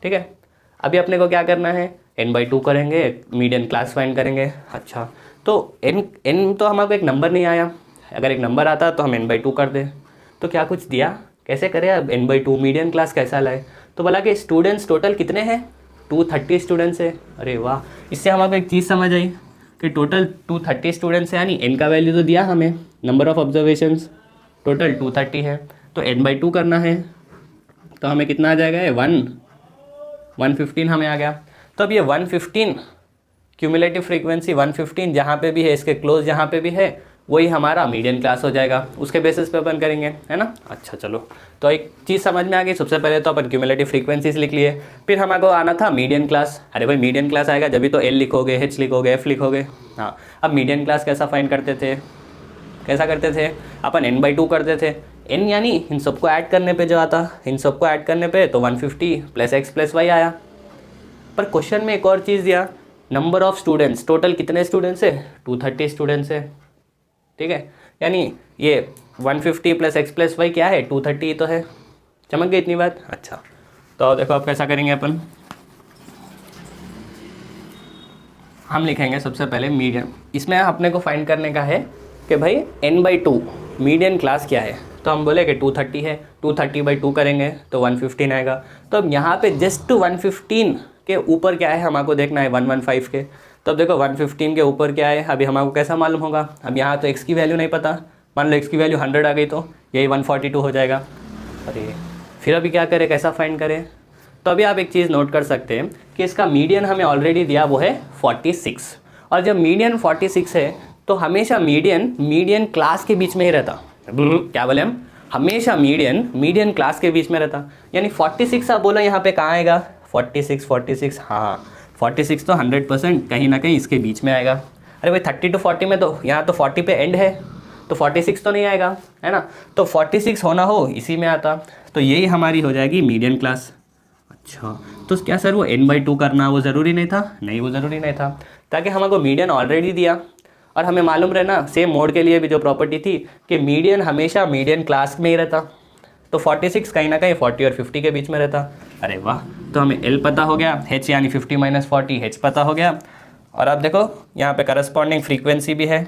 ठीक है, अभी अपने को क्या करना है, n/2 करेंगे, मीडियन क्लास फाइंड करेंगे। अच्छा, तो n तो हमको एक नंबर नहीं आया, अगर एक नंबर आता तो हम n/2 कर दें। तो क्या कुछ दिया, कैसे करें अब n/2 मीडियन क्लास कैसा लाए, तो बोला कि स्टूडेंट्स टोटल कितने हैं, 230 स्टूडेंट्स है। अरे वाह, इससे हमको एक चीज़ समझ आई, कि टोटल 230 स्टूडेंट्स हैं, यानी n का वैल्यू तो दिया हमें, नंबर ऑफ ऑब्जर्वेशंस टोटल 230 है, तो n/2 करना है, तो हमें कितना आ जाएगा, ये 115 हमें आ गया। तो अब ये 115 क्यूमुलेटिव फ्रीक्वेंसी 115 जहाँ पे भी है, इसके क्लोज जहाँ पे भी है, वही हमारा मीडियन क्लास हो जाएगा, उसके बेसिस पे अपन करेंगे, है ना। अच्छा चलो, तो एक चीज़ समझ में आ गई। सबसे पहले तो अपन क्यूमुलेटिव फ्रीक्वेंसीज लिख लिए, फिर हमारे को आना था मीडियन क्लास। अरे भाई मीडियन क्लास आएगा जब भी तो L लिखोगे, H लिखोगे, F लिखोगे। हाँ, अब मीडियन क्लास कैसा फाइंड करते थे, कैसा करते थे अपन, n/2 करते थे। n यानी इन सबको ऐड करने पे जो आता, इन सबको ऐड करने पे तो 150 + x + y आया। पर क्वेश्चन में एक और चीज़ दिया, नंबर ऑफ स्टूडेंट्स, टोटल कितने स्टूडेंट्स है, 230 स्टूडेंट्स है, ठीक है। यानी ये 150 + x + y क्या है, 230 ही तो है। चमक गई इतनी बात। अच्छा, तो देखो अब कैसा करेंगे अपन, हम लिखेंगे सबसे पहले मीडियन। इसमें अपने को फाइंड करने का है कि भाई n/2 मीडियन क्लास क्या है, तो हम बोले कि 230 है, 230/2 करेंगे तो 115 आएगा। तो अब यहाँ पे जस्ट 115 के ऊपर क्या है हमको देखना है, 115 के। तो अब देखो 115 के ऊपर क्या है, अभी हमको कैसा मालूम होगा, अब यहाँ तो x की वैल्यू नहीं पता, मान लो x की वैल्यू 100 आ गई तो यही 142 हो जाएगा। अरे फिर अभी क्या करें, कैसा फाइंड करें। तो अभी आप एक चीज़ नोट कर सकते हैं कि इसका मीडियन हमें ऑलरेडी दिया, वो है 46, और जब मीडियन 46 है तो हमेशा मीडियन क्लास के बीच में ही रहता। क्या बोले हम, हमेशा मीडियन क्लास के बीच में रहता। यानी 46 आप बोलो यहाँ पे कहाँ आएगा, 46, हाँ 46 तो 100% कहीं ना कहीं इसके बीच में आएगा। अरे भाई 30 to 40 में तो यहाँ तो 40 पे एंड है, तो 46 तो नहीं आएगा, है ना। तो 46 होना हो इसी में आता, तो यही हमारी हो जाएगी मीडियन क्लास। अच्छा, तो क्या सर वो n/2 करना वो ज़रूरी नहीं था, नहीं वो ज़रूरी नहीं था, ताकि हमको मीडियन ऑलरेडी दिया और हमें मालूम रहे ना, सेम मोड के लिए भी जो प्रॉपर्टी थी कि मीडियन हमेशा मीडियन क्लास में ही रहता, तो 46 कहीं ना कहीं 40 और 50 के बीच में रहता। अरे वाह, तो हमें L पता हो गया, H यानी 50 - 40, H पता हो गया, और अब देखो यहाँ पे करस्पॉन्डिंग फ्रीक्वेंसी भी है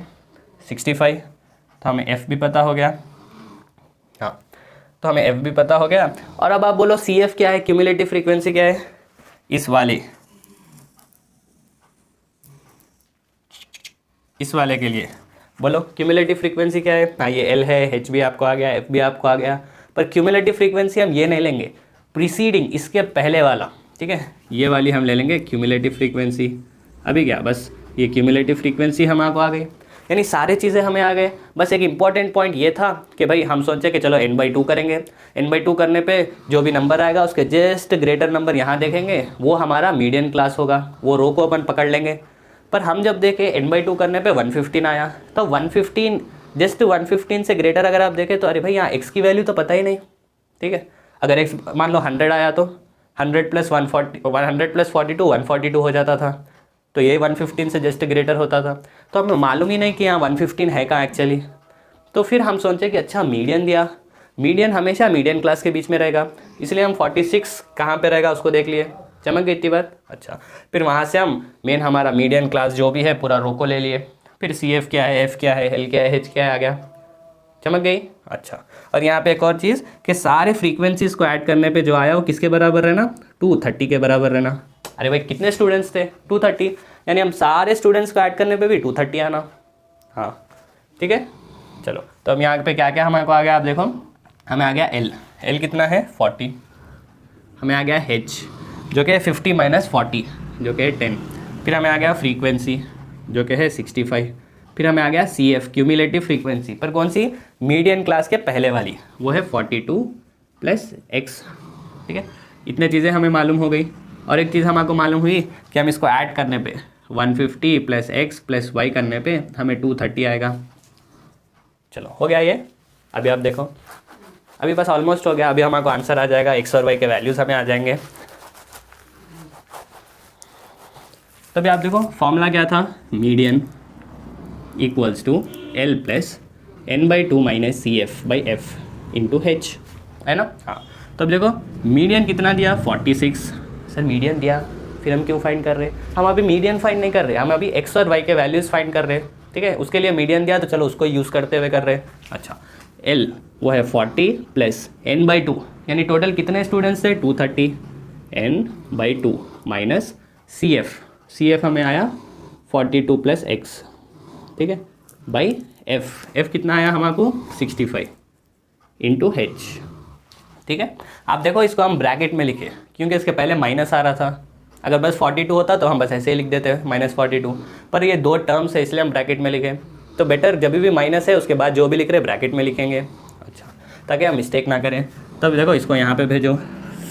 65, तो हमें F भी पता हो गया। हाँ, तो हमें F भी पता हो गया। और अब आप बोलो CF क्या है, क्यूमुलेटिव फ्रीक्वेंसी क्या है, इस वाले के लिए बोलो क्यूमुलेटिव फ्रीक्वेंसी क्या है। हाँ, ये L है, H भी आपको आ गया, F भी आपको आ गया, पर क्यूमुलेटिव फ्रीक्वेंसी हम ये नहीं लेंगे, प्रीसीडिंग इसके पहले वाला, ठीक है, ये वाली हम ले लेंगे क्यूमुलेटिव फ्रीक्वेंसी। अभी क्या, बस ये क्यूमुलेटिव फ्रीक्वेंसी हमको आ गई, यानी सारी चीज़ें हमें आ गए। बस एक इंपॉर्टेंट पॉइंट ये था कि भाई हम सोचे कि चलो n/2 करेंगे, n/2 करने पे जो भी नंबर आएगा उसके जस्ट ग्रेटर नंबर यहाँ देखेंगे, वो हमारा मीडियन क्लास होगा, वो रो को अपन पकड़ लेंगे। पर हम जब देखें n/2 करने पे 115 आया, तो 115 जस्ट 115 से ग्रेटर अगर आप देखें तो अरे भाई यहाँ x की वैल्यू तो पता ही नहीं, ठीक है। अगर x मान लो 100 आया तो 100 + 42 142 हो जाता था, तो ये 115 से जस्ट ग्रेटर होता था, तो हमें मालूम ही नहीं कि यहाँ 115 है कहाँ एक्चुअली। तो फिर हम सोचे कि अच्छा मीडियन दिया, मीडियन हमेशा मीडियन क्लास के बीच में रहेगा, इसलिए हम 46 कहाँ पे रहेगा उसको देख लिए। चमक गई इतनी बात। अच्छा, फिर वहाँ से हम मेन हमारा मीडियन क्लास जो भी है पूरा रो को ले लिए, फिर CF क्या है, F क्या है, L क्या है, H क्या है, आ गया। चमक गई। अच्छा, और यहाँ पे एक और चीज़ कि सारे फ्रीक्वेंसीज को ऐड करने पे जो आया वो किसके बराबर रहना, 230 के बराबर रहना। अरे भाई कितने स्टूडेंट्स थे, 230, यानी हम सारे स्टूडेंट्स को ऐड करने पे भी 230 आना। हाँ ठीक है, चलो तो हम यहाँ पे क्या क्या हमारे को आ गया, आप देखो हमें आ गया L कितना है 40, हमें आ गया H जो कि है 50 - 40 जो कि है 10, फिर हमें आ गया फ्रीक्वेंसी जो कि है 65, फिर हमें आ गया CF क्यूमुलेटिव फ्रीक्वेंसी, पर कौन सी, मीडियन क्लास के पहले वाली, वो है 42 + x, ठीक है। इतने चीज़ें हमें मालूम हो गई। और एक चीज़ हमको मालूम हुई कि हम इसको ऐड करने पे 150 + x + y करने पे हमें 230 आएगा। चलो हो गया ये, अभी आप देखो अभी बस ऑलमोस्ट हो गया, अभी हमारे आंसर आ जाएगा, x और y के वैल्यूज़ हमें आ जाएंगे। तो अभी आप देखो फॉर्मूला क्या था, median equals to L + n/2 - CF/F × H, है ना। हाँ, तो अब देखो मीडियन कितना दिया 46, सर मीडियन दिया फिर हम क्यों फाइंड कर रहे हैं, हम अभी मीडियन फाइंड नहीं कर रहे, हम अभी x और y के वैल्यूज़ फाइंड कर रहे हैं, ठीक है। उसके लिए मीडियन दिया तो चलो उसको यूज़ करते हुए कर रहे हैं। अच्छा, L वो है 40 + n/2, यानी टोटल कितने स्टूडेंट्स थे 230, n/2 - CF हमें आया 42 प्लस एक्स, ठीक है, बाई एफ कितना आया हमारे को 65 इंटू एच, ठीक है। आप देखो इसको हम ब्रैकेट में लिखे क्योंकि इसके पहले माइनस आ रहा था, अगर बस 42 होता तो हम बस ऐसे ही लिख देते -42, पर ये दो टर्म्स है इसलिए हम ब्रैकेट में लिखे, तो बेटर जब भी माइनस है उसके बाद जो भी लिख रहे ब्रैकेट में लिखेंगे, अच्छा, ताकि हम मिस्टेक ना करें। तब देखो इसको यहाँ पे भेजो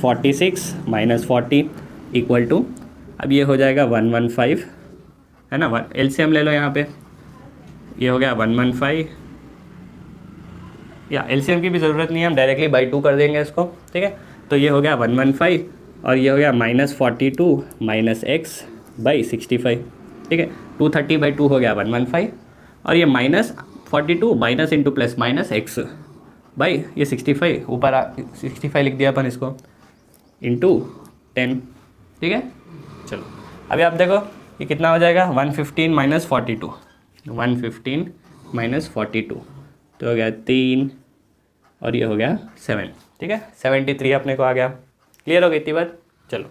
46 - 40 इक्वल टू, अब ये हो जाएगा 115, है ना, एलसीएम ले लो यहाँ पे, ये हो गया 115, या एलसीएम की भी ज़रूरत नहीं है, हम डायरेक्टली बाई 2 कर देंगे इसको, ठीक है। तो ये हो गया 115 और ये हो गया -42 - x बाई 65, ठीक है, 230/2 हो गया 115, और ये -42 minus into plus minus x by ये 65, ऊपर 65 लिख दिया अपन इसको, इंटू 10, ठीक है। चलो अभी आप देखो ये कितना हो जाएगा, 115 - 42, 115 - 42, तो हो गया 3 और ये हो गया 7, ठीक है, 73 अपने को आ गया। क्लियर हो गई इतनी बात। चलो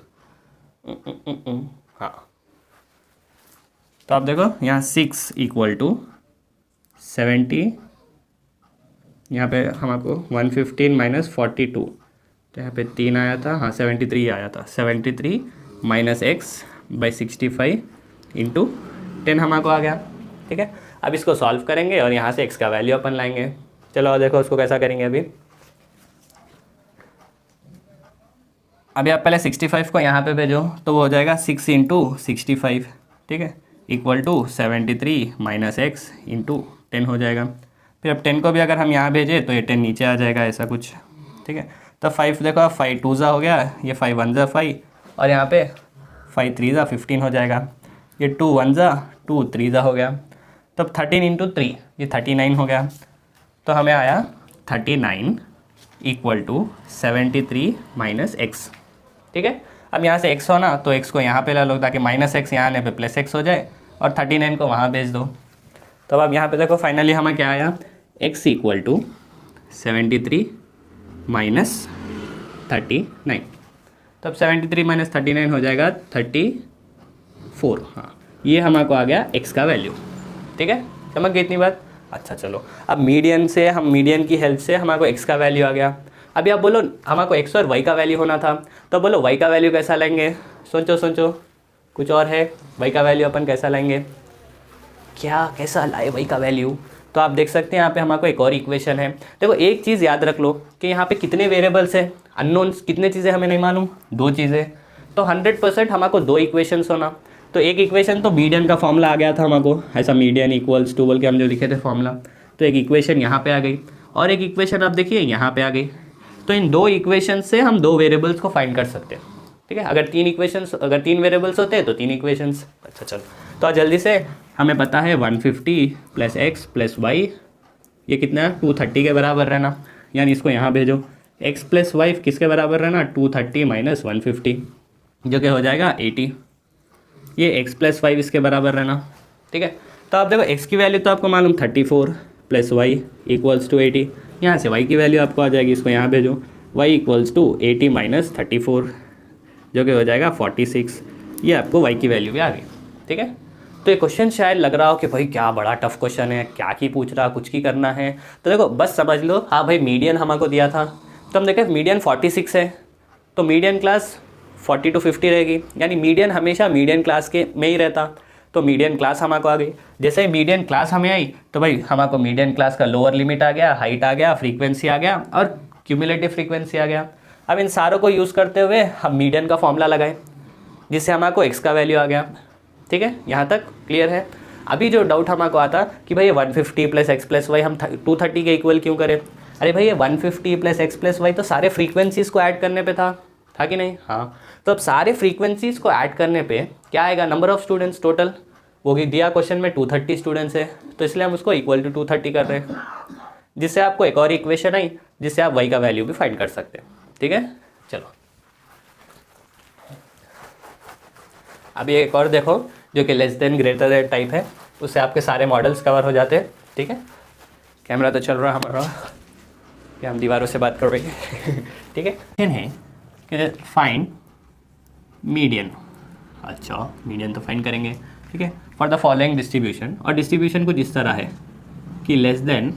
हाँ, तो आप देखो यहाँ 6 इक्वल टू 70, यहाँ पे हमको 115 - 42, तो यहाँ पे 3 आया था, हाँ 73 आया था, 73 - x बाई 65 इंटू 10 हमको आ गया, ठीक है। अब इसको सॉल्व करेंगे और यहाँ से x का वैल्यू अपन लाएंगे। चलो देखो उसको कैसा करेंगे। अभी आप पहले 65 को यहाँ पे भेजो तो वो हो जाएगा 6 × 65, ठीक है, इक्वल टू 73 - x इंटू 10 हो जाएगा। फिर अब 10 को भी अगर हम यहाँ भेजें तो ये 10 नीचे आ जाएगा, ऐसा कुछ, ठीक है। तो 5 देखो, 5 2 हो गया, ये 5 1 5, और यहाँ पे 5 3 15 हो जाएगा, ये 2 1 2 3 हो गया, तब 13 × 3 ये 39 हो गया। तो हमें आया 39 इक्वल टू 73 - x, ठीक है। अब यहाँ से x होना तो x को यहाँ पे ला लो ताकि -x यहाँ आने पे +x हो जाए, और 39 को वहाँ भेज दो। तो अब यहाँ पे देखो फाइनली हमें क्या आया, x इक्वल टू 73 - 39, तब 73 - 39 हो जाएगा 34, हाँ ये हमारे आ गया x का वैल्यू, ठीक है। समझ गई इतनी बात। अच्छा चलो, अब मीडियन से हम मीडियन की हेल्प से हमारे x का वैल्यू आ गया। अभी आप बोलो हमारे x और y का वैल्यू होना था, तो बोलो y का वैल्यू कैसा लेंगे, सोचो कुछ और है, y का वैल्यू अपन कैसा लेंगे, क्या कैसा लाए y का वैल्यू। तो आप देख सकते हैं यहाँ पे हमारे एक और इक्वेशन है। देखो एक चीज़ याद रख लो कि यहाँ पे कितने वेरिएबल्स है, अननोन्स कितने चीज़ें हमें नहीं मालूम, 2 चीज़ें, तो 100% हमारे 2 इक्वेशंस होना। तो एक इक्वेशन तो मीडियन का फॉर्मूला आ गया था हमारे, ऐसा मीडियन इक्वल्स टू बोल के हम जो लिखे थे फॉर्मूला, तो एक इक्वेशन यहाँ पे आ गई और एक इक्वेशन आप देखिए यहाँ पे आ गई। तो इन 2 इक्वेशन से हम 2 वेरिएबल्स को फाइंड कर सकते हैं, ठीक है। अगर 3 वेरिएबल्स होते हैं तो 3 इक्वेशंस। अच्छा चलो, तो जल्दी से हमें पता है 150 + x + y ये कितना है, 230 के बराबर रहना, यानी इसको यहाँ भेजो, x + y किसके बराबर रहना, 230 - 150, जो कि हो जाएगा 80, ये x + y इसके बराबर रहना, ठीक है। तो आप देखो x की वैल्यू तो आपको मालूम 34 + y = 80, यहाँ से y की वैल्यू आपको आ जाएगी, इसको यहाँ भेजो, y = 80 - 34, जो कि हो जाएगा 46, ये आपको y की वैल्यू भी आ गई, ठीक है। तो ये क्वेश्चन शायद लग रहा हो कि भाई क्या बड़ा टफ क्वेश्चन है, क्या की पूछ रहा, कुछ की करना है, तो देखो बस समझ लो, हाँ भाई मीडियन हमको दिया था, तो हम देखें मीडियन 46 है, तो मीडियन क्लास 40 to 50 रहेगी, यानी मीडियन हमेशा मीडियन क्लास के में ही रहता, तो मीडियन क्लास हमको आ गई। जैसे ही मीडियन क्लास हमें आई तो भाई हमको मीडियन क्लास का लोअर लिमिट आ गया, हाइट आ गया, फ्रीक्वेंसी आ गया और क्यूमुलेटिव फ्रीक्वेंसी आ गया। अब इन सारों को यूज़ करते हुए हम मीडियन का फॉर्मूला लगाए, जिससे हमको x का वैल्यू आ गया, ठीक है। यहाँ तक क्लियर है। अभी जो डाउट हमको आता कि भाई 150 + x + y हम 230 के इक्वल क्यों करें, अरे भाई ये 150 + x + y तो सारे फ्रीक्वेंसीज़ को ऐड करने पे था कि नहीं, हाँ। तो अब सारे फ्रीक्वेंसीज़ को ऐड करने पे क्या आएगा, नंबर ऑफ़ स्टूडेंट्स टोटल, वो दिया क्वेश्चन में 230 स्टूडेंट्स है, तो इसलिए हम उसको इक्वल टू 230 कर रहे हैं, जिससे आपको एक और इक्वेशन आई जिससे आप y का वैल्यू भी फाइंड कर सकते हैं, ठीक है। चलो अभी एक और देखो जो कि less than greater than type है, उससे आपके सारे मॉडल्स कवर हो जाते हैं, ठीक है। कैमरा तो चल रहा है हमारा, कि हम दीवारों से बात कर रहे हैं ठीक है कि फाइंड मीडियन। अच्छा मीडियन तो फाइंड करेंगे, ठीक है, फॉर द फॉलोइंग डिस्ट्रीब्यूशन, और डिस्ट्रीब्यूशन कुछ इस तरह है कि लेस देन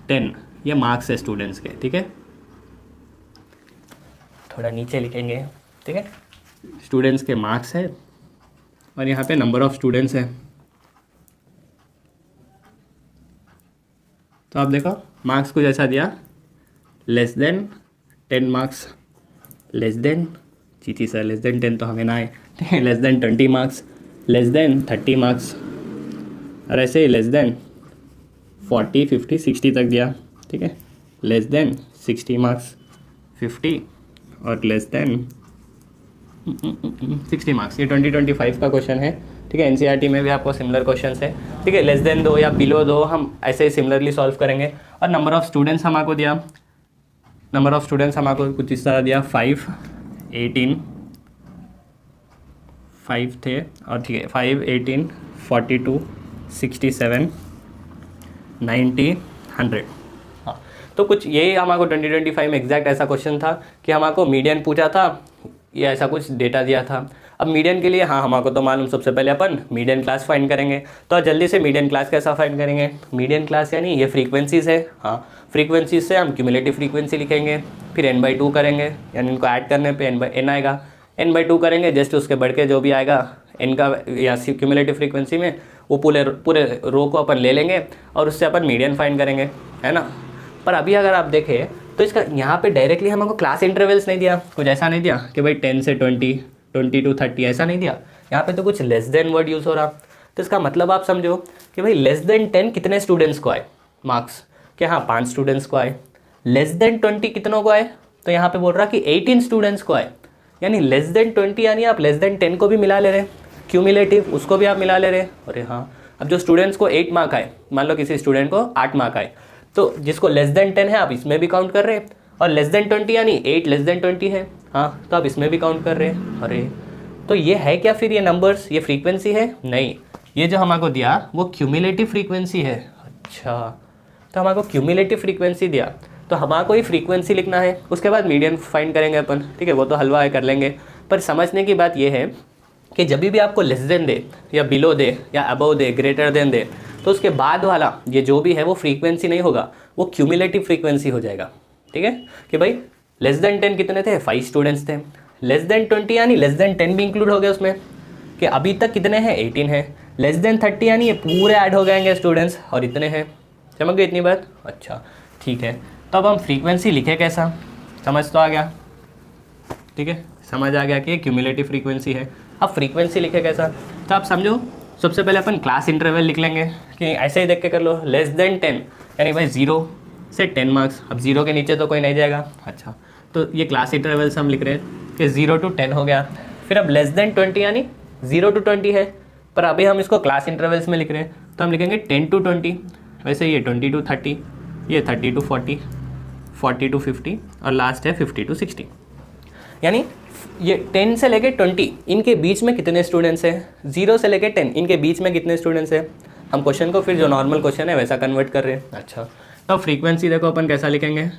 10 ये मार्क्स है स्टूडेंट्स के, ठीक है, थोड़ा नीचे लिखेंगे, ठीक है, स्टूडेंट्स के मार्क्स है और यहाँ पे नंबर ऑफ स्टूडेंट्स है। तो आप देखो मार्क्स को जैसा दिया, less than 10 marks, less than, Chichi sir less than 10 तो हमें ना आए, ठीक है, less than 20 marks, less than 30 marks, और ऐसे ही लेस देन 40, 50, 60 तक दिया, ठीक है, लेस देन 60 मार्क्स, 50 और लेस देन 60 मार्क्स। ये 2025 का क्वेश्चन है, ठीक है, एनसीईआरटी में भी आपको सिमिलर क्वेश्चंस है, ठीक है, लेस देन 2 या बिलो 2 हम ऐसे ही सिमिलरली सॉल्व करेंगे। और नंबर ऑफ स्टूडेंट्स हमको दिया, नंबर ऑफ स्टूडेंट्स हमको कुछ इस तरह दिया, 5, 18, 5 थे, और ठीक है 5, 18, 42, 67, 90, 100। हाँ, तो कुछ यही हमको 2025 में एग्जैक्ट ऐसा क्वेश्चन था कि हमको मीडियन पूछा था, ये ऐसा कुछ डेटा दिया था। अब मीडियन के लिए हाँ हमको तो मालूम, सबसे पहले अपन मीडियन क्लास फाइंड करेंगे। तो जल्दी से मीडियन क्लास कैसा फाइंड करेंगे, मीडियन क्लास यानी ये फ्रीक्वेंसीज है, हाँ फ्रीक्वेंसीज से हम क्यूमुलेटिव फ्रीक्वेंसी लिखेंगे, फिर n/2 करेंगे, यानी इनको ऐड करने पे n आएगा, n/2 करेंगे, जस्ट उसके बढ़ के जो भी आएगा n का या क्यूमुलेटिव फ्रीक्वेंसी में वो पूरे रो को अपन ले लेंगे और उससे अपन मीडियन फाइंड करेंगे, है ना। पर अभी अगर आप देखें तो इसका यहाँ पे डायरेक्टली हमको क्लास इंटरवल्स नहीं दिया, कुछ ऐसा नहीं दिया कि भाई 10 से 20, 20 to 30 ऐसा नहीं दिया, यहाँ पे तो कुछ लेस देन वर्ड यूज़ हो रहा। तो इसका मतलब आप समझो कि भाई लेस देन 10 कितने स्टूडेंट्स को आए मार्क्स, कि हाँ 5 स्टूडेंट्स को आए। लेस देन 20 कितनों को आए, तो यहाँ पे बोल रहा कि 18 स्टूडेंट्स को आए, यानी लेस देन 20 यानी आप लेस देन 10 को भी मिला ले रहे, क्यूमुलेटिव उसको भी आप मिला ले रहे। अरे हाँ, अब जो स्टूडेंट्स को 8 मार्क आए, मान लो किसी स्टूडेंट को 8 मार्क आए, तो जिसको लेस देन 10 है आप इसमें भी काउंट कर रहे हैं, और लेस देन 20 यानी 8 लेस देन 20 है, हाँ तो आप इसमें भी काउंट कर रहे हैं। अरे तो ये है क्या फिर, ये नंबर्स, ये फ्रीक्वेंसी है? नहीं, ये जो हमको दिया वो क्यूमुलेटिव फ्रीक्वेंसी है। अच्छा, तो हमको क्यूमुलेटिव फ्रीक्वेंसी दिया, तो हमको ही फ्रीक्वेंसी लिखना है, उसके बाद मीडियन फाइंड करेंगे अपन, ठीक है, वो तो हलवा है कर लेंगे। पर समझने की बात ये है कि जब भी आपको लेस देन दे या बिलो दे या above the, greater than the, तो उसके बाद वाला ये जो भी है वो फ्रीक्वेंसी नहीं होगा, वो क्यूमुलेटिव फ्रीक्वेंसी हो जाएगा, ठीक है। कि भाई लेस देन 10 कितने थे, 5 स्टूडेंट्स थे, लेस देन 20 यानी लेस देन 10 भी इंक्लूड हो गया उसमें, कि अभी तक कितने हैं 18 हैं, लेस देन 30 यानी ये पूरे ऐड हो जाएंगे स्टूडेंट्स और इतने हैं। समझ गए इतनी बात? अच्छा ठीक है, तो अब हम फ्रीक्वेंसी लिखे कैसा, समझ तो आ गया, ठीक है, समझ आ गया कि क्यूमुलेटिव फ्रीक्वेंसी है। अब फ्रीक्वेंसी लिखे कैसा, तो आप समझो सबसे पहले अपन क्लास इंटरवल लिख लेंगे, कि ऐसे ही देख के कर लो, लेस देन 10 यानी भाई 0 से 10 मार्क्स, अब 0 के नीचे तो कोई नहीं जाएगा। अच्छा, तो ये क्लास इंटरवल्स हम लिख रहे हैं कि 0 to 10 हो गया। फिर अब लेस देन 20 यानी 0 to 20 है, पर अभी हम इसको क्लास इंटरवल्स में लिख रहे हैं, तो हम लिखेंगे 10 to 20, वैसे ये 20 to 30, ये 30 to 40, 40 to 50 और लास्ट है 50 to 60। यानी ये 10 से लेके 20 इनके बीच में कितने स्टूडेंट्स हैं, 0 से लेके 10 इनके बीच में कितने स्टूडेंट्स हैं। हम क्वेश्चन को फिर जो नॉर्मल क्वेश्चन है वैसा कन्वर्ट कर रहे हैं। अच्छा, तो फ्रीक्वेंसी देखो अपन कैसा लिखेंगे,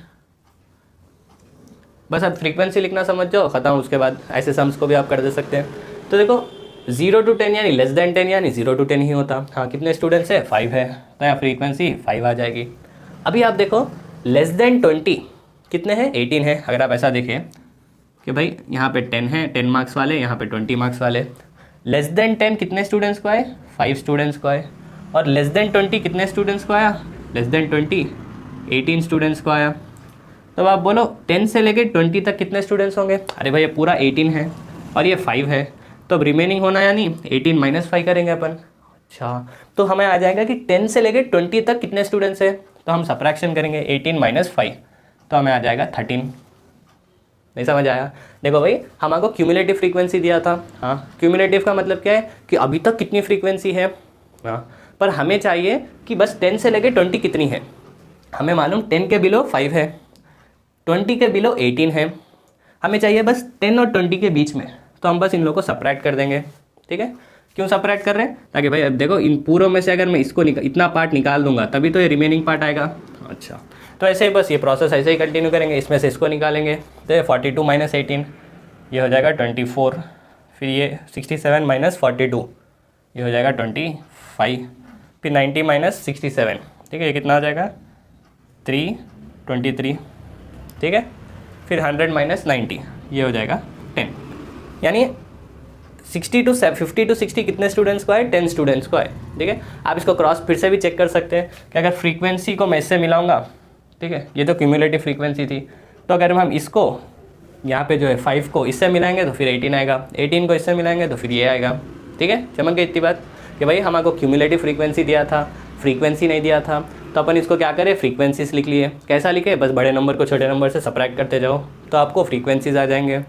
बस अब फ्रीक्वेंसी लिखना समझ जाओ, ख़त्म। उसके बाद ऐसे सम्स को भी आप कर दे सकते हैं। तो देखो 0 to 10 यानी लेस देन 10 यानी 0 to 10 ही होता। हाँ, कितने स्टूडेंट्स है, 5 है, तो यहाँ फ्रीक्वेंसी 5 आ जाएगी। अभी आप देखो लेस देन 20 कितने हैं, 18 है। अगर आप ऐसा देखें कि भाई यहाँ पे 10 है, 10 मार्क्स वाले, यहाँ पे 20 मार्क्स वाले। लेस देन 10 कितने स्टूडेंट्स को आए, 5 स्टूडेंट्स को आए। और लेस देन 20 कितने स्टूडेंट्स को आया, लेस देन 20 18 स्टूडेंट्स को आया। तो आप बोलो 10 से लेके 20 तक कितने स्टूडेंट्स होंगे। अरे भाई ये पूरा 18 है और ये 5 है, तो अब रिमेनिंग होना यानी 18 - 5 करेंगे अपन। अच्छा, तो हमें आ जाएगा कि 10 से लेके 20 तक कितने स्टूडेंट्स हैं, तो हम सब्ट्रैक्शन करेंगे 18 - 5, तो हमें आ जाएगा 13। नहीं समझ आया? देखो भाई हमको क्यूमुलेटिव फ्रीक्वेंसी दिया था। हाँ, क्यूमुलेटिव का मतलब क्या है कि अभी तक कितनी फ्रीक्वेंसी है। हाँ, पर हमें चाहिए कि बस 10 से लेके 20 कितनी है। हमें मालूम 10 के बिलो 5 है, 20 के बिलो 18 है, हमें चाहिए बस 10 और 20 के बीच में। तो हम बस इन लोगों को सब्ट्रैक्ट कर देंगे। ठीक है, क्यों सब्ट्रैक्ट कर रहे हैं, ताकि भाई अब देखो इन पूरों में से अगर मैं इसको इतना पार्ट निकाल दूंगा तभी तो ये रिमेनिंग पार्ट आएगा। अच्छा, तो ऐसे ही बस ये प्रोसेस ऐसे ही कंटिन्यू करेंगे। इसमें से इसको निकालेंगे तो 42 - 18 ये हो जाएगा 24, फिर ये 67 - 42 ये हो जाएगा 25, फिर 90 माइनस 67, ठीक है, ये कितना हो जाएगा 323, ठीक है, फिर 100 माइनस 90, ये हो जाएगा 10। यानी 50 to 60 कितने स्टूडेंट्स को आए, 10 स्टूडेंट्स को आए, ठीक है। आप इसको क्रॉस फिर से भी चेक कर सकते हैं कि अगर फ्रीक्वेंसी को मैं इससे मिलाऊंगा, ठीक है, ये तो क्यूमुलेटिव फ्रीक्वेंसी थी, तो अगर हम इसको यहाँ पे जो है 5 को इससे मिलाएंगे तो फिर 18 आएगा, 18 को इससे मिलाएंगे तो फिर ये आएगा, ठीक है। चमक गई इतनी बात कि भाई हमारे को क्यूमुलेटिव फ्रीक्वेंसी दिया था, फ्रीक्वेंसी नहीं दिया था, तो अपन इसको क्या करें, फ्रीक्वेंसीज लिख लिए। कैसा लिखे, बस बड़े नंबर को छोटे नंबर से सब्ट्रैक्ट करते जाओ तो आपको फ्रीक्वेंसीज आ जाएंगे।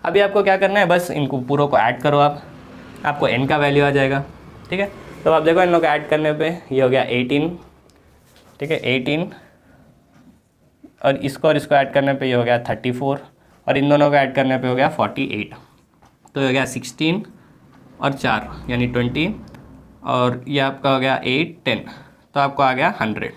अभी आपको क्या करना है, बस इनको पूरों को ऐड करो आप, आपको n का वैल्यू आ जाएगा, ठीक है। तो आप देखो इन लोग ऐड करने पे ये हो गया 18, ठीक है, 18, और इसको ऐड करने पे ये हो गया 34, और इन दोनों को ऐड करने पे हो गया 48, तो हो गया 16 और 4 यानी 20, और ये आपका हो गया 8 10, तो आपको आ गया 100,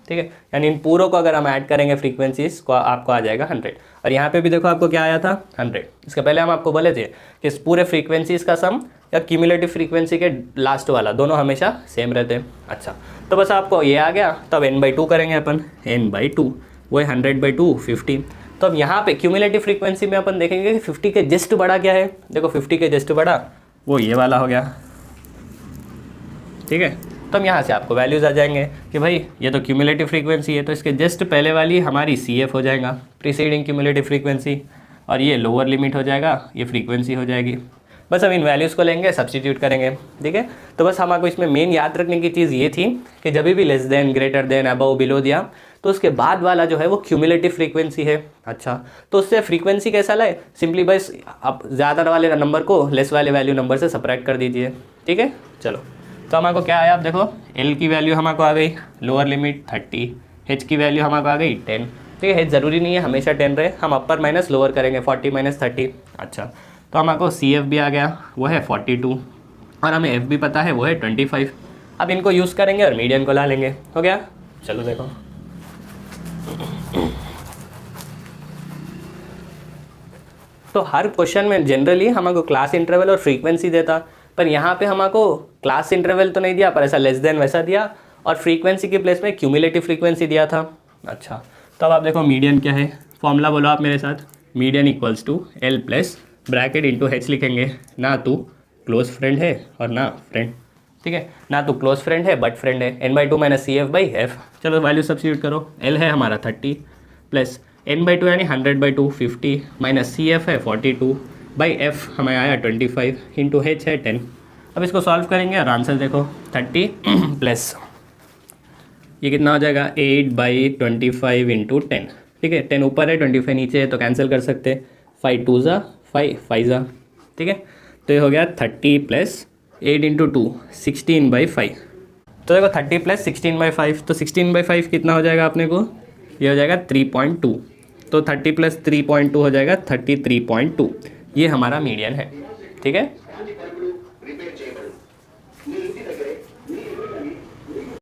ठीक है। यानी इन पूरों को अगर हम ऐड करेंगे फ्रीक्वेंसीज को आपको आ जाएगा 100। और यहाँ पे भी देखो आपको क्या आया था 100। इसके पहले हम आपको बोले थे कि इस पूरे फ्रीक्वेंसीज का सम या क्यूमुलेटिव फ्रीक्वेंसी के लास्ट वाला दोनों हमेशा सेम रहते हैं। अच्छा, तो बस आपको ये आ गया, तो अब n/2 करेंगे अपन, n/2 वो है 100/2 50। तो अब यहाँ पे क्यूमुलेटिव फ्रीक्वेंसी में अपन देखेंगे कि 50 के जस्ट बड़ा क्या है। देखो 50 के जस्ट बड़ा वो ये वाला हो गया, ठीक है। तो हम यहाँ से आपको वैल्यूज़ आ जाएंगे कि भाई ये तो क्यूमुलेटिव फ्रीक्वेंसी है, तो इसके जस्ट पहले वाली हमारी CF हो जाएगा, प्रीसीडिंग क्यूमुलेटिव फ्रीक्वेंसी, और ये लोअर लिमिट हो जाएगा, ये फ्रीक्वेंसी हो जाएगी। बस हम इन वैल्यूज़ को लेंगे, सब्स्टिट्यूट करेंगे, ठीक है। तो बस हमारे इसमें मेन याद रखने की चीज़ ये थी कि जब भी less than, greater than, above, below दिया तो उसके बाद वाला जो है वो क्यूमुलेटिव फ्रीक्वेंसी है। अच्छा, तो उससे फ्रीक्वेंसी कैसा लाए, सिंपली बस आप ज़्यादा वाले नंबर को लेस वाले वैल्यू नंबर से सब्ट्रैक्ट कर दीजिए, ठीक है। चलो, तो हमारे को क्या आया, आप देखो L की वैल्यू हमारे को आ गई लोअर लिमिट 30, H की वैल्यू हमारे को आ गई 10, ठीक है। H ज़रूरी नहीं है हमेशा 10 रहे, हम अपर माइनस लोअर करेंगे 40 माइनस 30। अच्छा, तो हमारे को CF भी आ गया, वो है 42, और हमें F भी पता है वो है 25। अब इनको यूज़ करेंगे और मीडियन को ला लेंगे, हो गया। चलो देखो, तो हर क्वेश्चन में जनरली हमारे को क्लास इंटरवल और फ्रीक्वेंसी देता, पर यहाँ पे हमारे क्लास इंटरवल तो नहीं दिया, पर ऐसा लेस देन वैसा दिया, और फ्रीक्वेंसी के प्लेस में क्यूमुलेटिव फ्रीक्वेंसी दिया था। अच्छा, तो अब आप देखो मीडियन क्या है, फॉर्मूला बोलो आप मेरे साथ, median equals to L plus bracket into H लिखेंगे, ना तो क्लोज फ्रेंड है और ना फ्रेंड, ठीक है, ना तो क्लोज फ्रेंड है बट फ्रेंड है, n/2 माइनस CF/F। चलो वैल्यू सब्स्टिट्यूट करो, L है हमारा 30 प्लस n/2 यानी 100/2 50 माइनस CF है 42/F हमें आया 25 इंटू H है 10। अब इसको सॉल्व करेंगे और आंसर देखो 30 प्लस ये कितना हो जाएगा 8/25 इंटू 10, ठीक है। 10 ऊपर है 25 नीचे है तो कैंसिल कर सकते हैं, 5 2 ज़ा 5 5 ज़ा, ठीक है। तो ये हो गया 30 प्लस 8 इंटू 2 16/5। तो देखो 30 प्लस 16/5, तो 16/5 कितना हो जाएगा अपने को, ये हो जाएगा 3.2, तो 30 प्लस 3.2 हो जाएगा 33.2, ये हमारा मीडियन है, ठीक है।